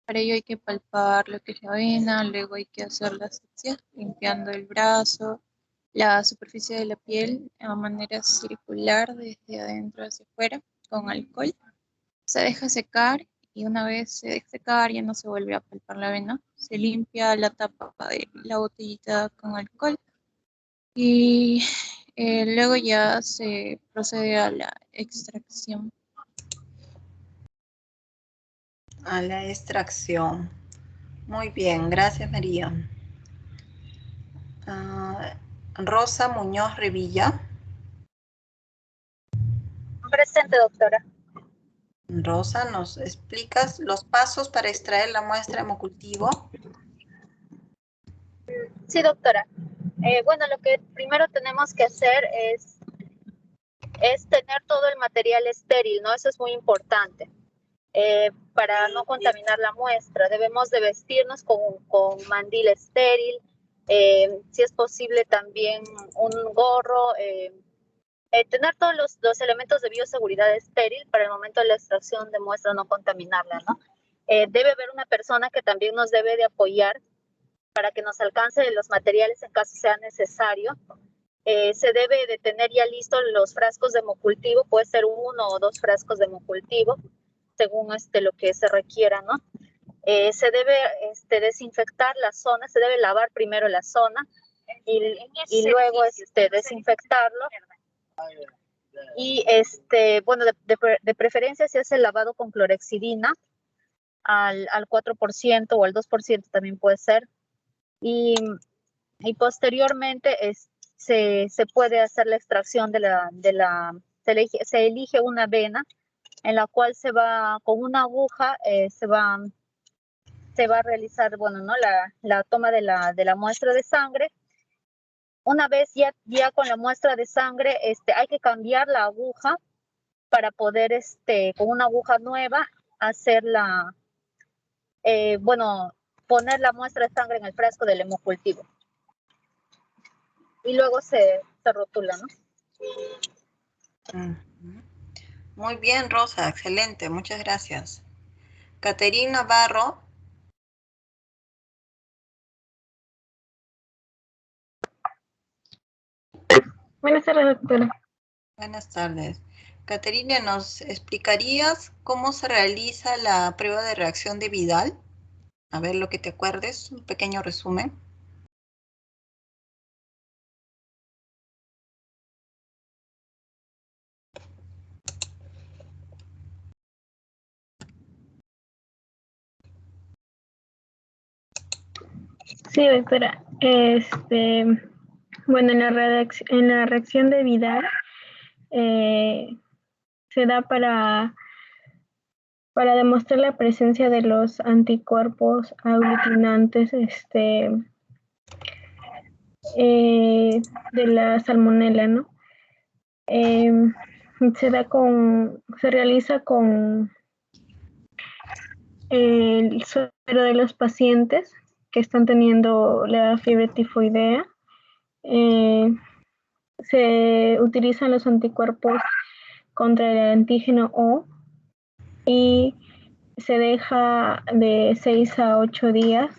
Para ello hay que palpar lo que es la vena, luego hay que hacer la asepsia, limpiando el brazo, la superficie de la piel a manera circular desde adentro hacia afuera con alcohol. Se deja secar y una vez se deja secar ya no se vuelve a palpar la vena. Se limpia la tapa de la botellita con alcohol y luego ya se procede a la extracción. A la extracción. Muy bien, gracias María. Rosa Muñoz Revilla. Presente, doctora. Rosa, ¿nos explicas los pasos para extraer la muestra hemocultivo? Sí, doctora. Bueno, lo que primero tenemos que hacer es tener todo el material estéril, ¿no? Eso es muy importante. Para no contaminar la muestra, debemos de vestirnos con mandil estéril, si es posible también un gorro, tener todos los elementos de bioseguridad estéril para el momento de la extracción de muestra, no contaminarla, ¿no? Debe haber una persona que también nos debe de apoyar para que nos alcance los materiales en caso sea necesario. Se debe de tener ya listos los frascos de hemocultivo, puede ser 1 o 2 frascos de hemocultivo, según lo que se requiera, ¿no? Se debe desinfectar la zona, se debe lavar primero la zona y luego desinfectarlo. Y bueno, de preferencia se hace el lavado con clorexidina al 4% o al 2% también puede ser. Y posteriormente se puede hacer la extracción se elige una vena en la cual con una aguja se va a realizar, bueno, ¿no? la toma de la muestra de sangre Una vez ya con la muestra de sangre, hay que cambiar la aguja para poder, con una aguja nueva, hacer poner la muestra de sangre en el frasco del hemocultivo. Y luego se rotula, ¿no? Muy bien, Rosa, excelente, muchas gracias. Caterina Navarro. Buenas tardes, doctora. Buenas tardes. Caterina, ¿nos explicarías cómo se realiza la prueba de reacción de Vidal? A ver lo que te acuerdes, un pequeño resumen. Sí, doctora. Bueno, en la reacción de Vidal se da para demostrar la presencia de los anticuerpos aglutinantes de la salmonela, ¿no? Se realiza con el suero de los pacientes que están teniendo la fiebre tifoidea. Se utilizan los anticuerpos contra el antígeno O y se deja de 6 a 8 días.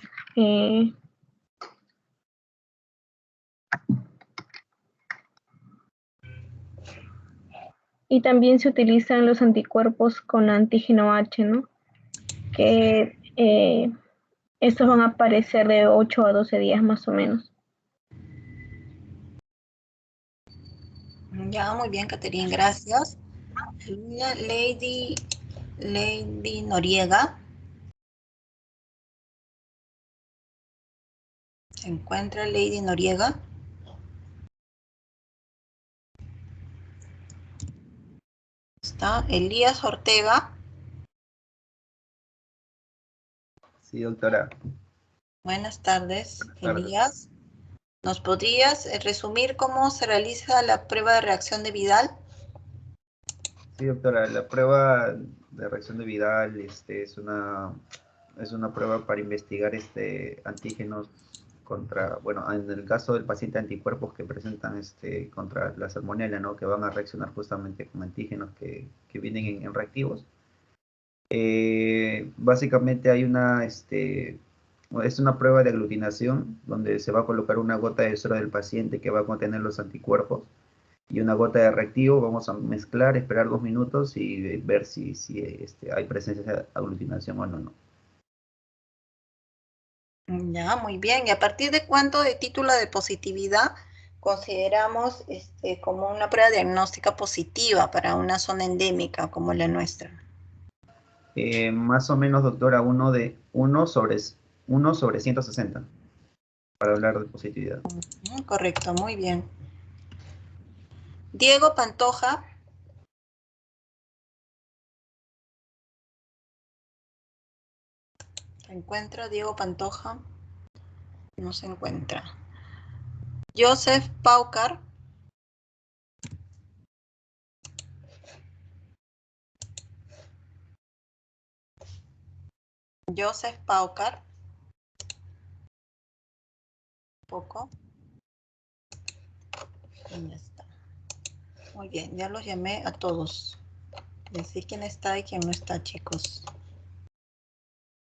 Y también se utilizan los anticuerpos con antígeno H, ¿no? Que estos van a aparecer de 8 a 12 días más o menos. Ya, muy bien, Caterina, gracias. Lady Noriega. ¿Se encuentra Lady Noriega? Está Elías Ortega. Sí, doctora. Buenas tardes, Elías. ¿Nos podrías resumir cómo se realiza la prueba de reacción de Vidal? Sí, doctora, la prueba de reacción de Vidal es una prueba para investigar antígenos contra, bueno, en el caso del paciente, anticuerpos que presentan contra la salmonela, ¿no? Que van a reaccionar justamente con antígenos que vienen en reactivos. Básicamente hay es una prueba de aglutinación donde se va a colocar una gota de suero del paciente que va a contener los anticuerpos y una gota de reactivo. Vamos a mezclar, esperar 2 minutos y ver si hay presencia de aglutinación o no. Ya, muy bien. ¿Y a partir de cuánto de título de positividad consideramos como una prueba diagnóstica positiva para una zona endémica como la nuestra? Más o menos, doctora, 1 sobre 1/160 para hablar de positividad. Correcto, muy bien. Diego Pantoja. ¿Se encuentra Diego Pantoja? No se encuentra. Joseph Paucar. Joseph Paucar. Poco. Ya está. Muy bien, ya los llamé a todos. Decir quién está y quién no está, chicos.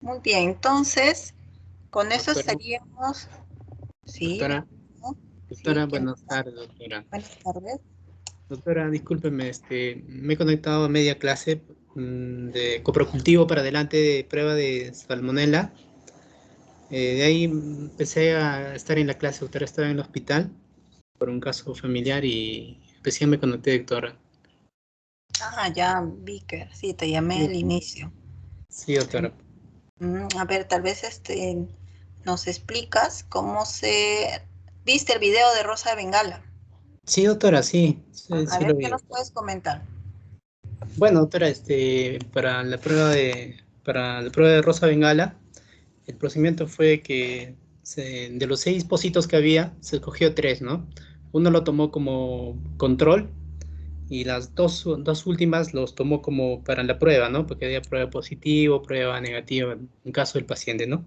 Muy bien, entonces, con eso estaríamos. Sí. Doctora, doctora, buenas tardes, doctora. Buenas tardes. Doctora, discúlpeme, me he conectado a media clase de coprocultivo para adelante de prueba de salmonela. De ahí empecé a estar en la clase, doctora, estaba en el hospital por un caso familiar y recién me conecté, doctora. Ah, ya, Vicker, sí, te llamé al inicio. Sí, doctora. A ver, tal vez nos explicas cómo ¿Viste el video de Rosa de Bengala? Sí, doctora, sí. A ver, ¿qué nos puedes comentar? Bueno, doctora, para la prueba de Rosa Bengala, el procedimiento fue que de los 6 pocitos que había, se escogió 3, ¿no? Uno lo tomó como control y las dos últimas los tomó como para la prueba, ¿no? Porque había prueba positiva, prueba negativa en caso del paciente, ¿no?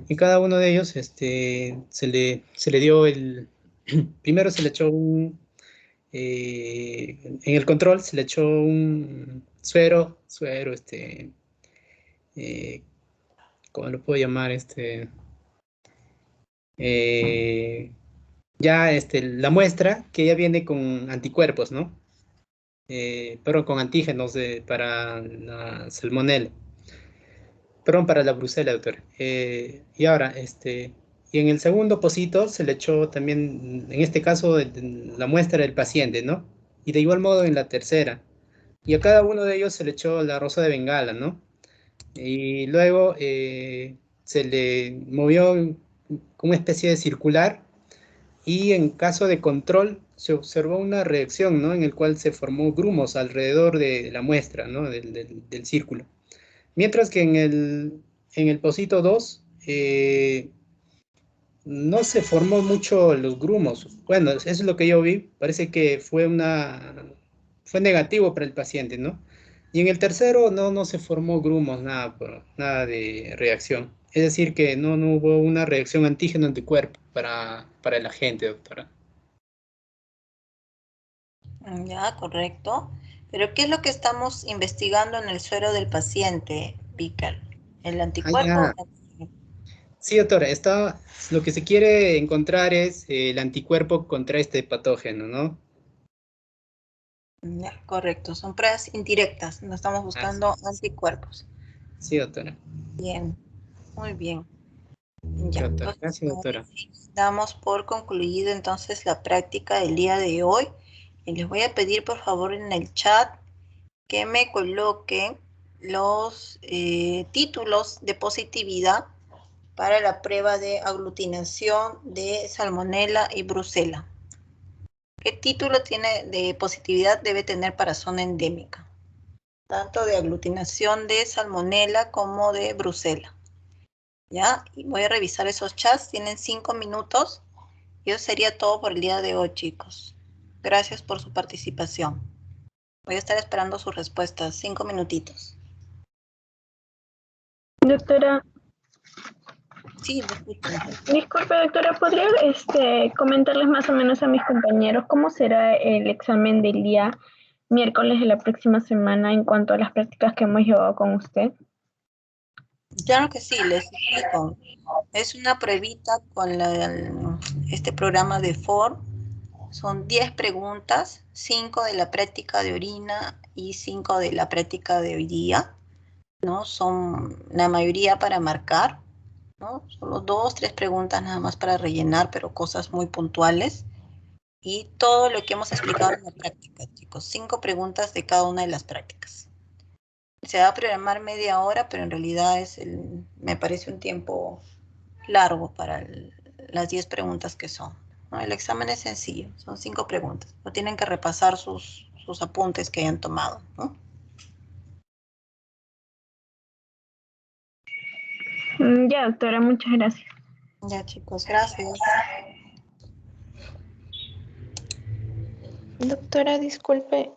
Y cada uno de ellos se le dio primero se le echó en el control se le echó un suero, ¿cómo lo puedo llamar? Ya la muestra que ya viene con anticuerpos, ¿no? Pero con antígenos para la salmonella. Perdón, para la brucela, doctor. Y ahora, y en el segundo pocito se le echó también, en este caso, la muestra del paciente, ¿no? Y de igual modo en la tercera. Y a cada uno de ellos se le echó la rosa de Bengala, ¿no? Y luego se le movió como una especie de circular y en caso de control se observó una reacción, ¿no? En el cual se formó grumos alrededor de la muestra, ¿no? Del círculo. Mientras que en el pocito 2 no se formó mucho los grumos. Bueno, eso es lo que yo vi. Parece que fue negativo para el paciente, ¿no? Y en el tercero no se formó grumos, nada de reacción. Es decir, que no hubo una reacción antígeno-anticuerpo para el agente, doctora. Ya, correcto. Pero ¿qué es lo que estamos investigando en el suero del paciente, Vícar? ¿El anticuerpo? Sí, doctora, lo que se quiere encontrar es el anticuerpo contra este patógeno, ¿no? Ya, correcto. Son pruebas indirectas. No estamos buscando anticuerpos. Sí, doctora. Bien, muy bien. Ya, Doctora. Gracias, doctora. Damos por concluido entonces la práctica del día de hoy. Y les voy a pedir por favor en el chat que me coloquen los títulos de positividad para la prueba de aglutinación de salmonella y brucela. ¿Qué título tiene de positividad debe tener para zona endémica? Tanto de aglutinación de salmonella como de brucela. ¿Ya? Y voy a revisar esos chats, tienen 5 minutos. Y eso sería todo por el día de hoy, chicos. Gracias por su participación. Voy a estar esperando sus respuestas, 5 minutitos. Doctora. Sí, lo escucho. Disculpe, doctora, ¿podría comentarles más o menos a mis compañeros cómo será el examen del día miércoles de la próxima semana en cuanto a las prácticas que hemos llevado con usted? Claro que sí, les explico. Es una pruebita con este programa de FOR. Son 10 preguntas, 5 de la práctica de orina y 5 de la práctica de hoy día, ¿no? Son la mayoría para marcar, ¿no? Solo 2, 3 preguntas nada más para rellenar, pero cosas muy puntuales. Y todo lo que hemos explicado en la práctica, chicos. 5 preguntas de cada una de las prácticas. Se va a programar media hora, pero en realidad me parece un tiempo largo para las 10 preguntas que son, ¿no? El examen es sencillo, son 5 preguntas. No tienen que repasar sus apuntes que hayan tomado, ¿no? Ya, doctora, muchas gracias. Ya, chicos, gracias. Doctora, disculpe,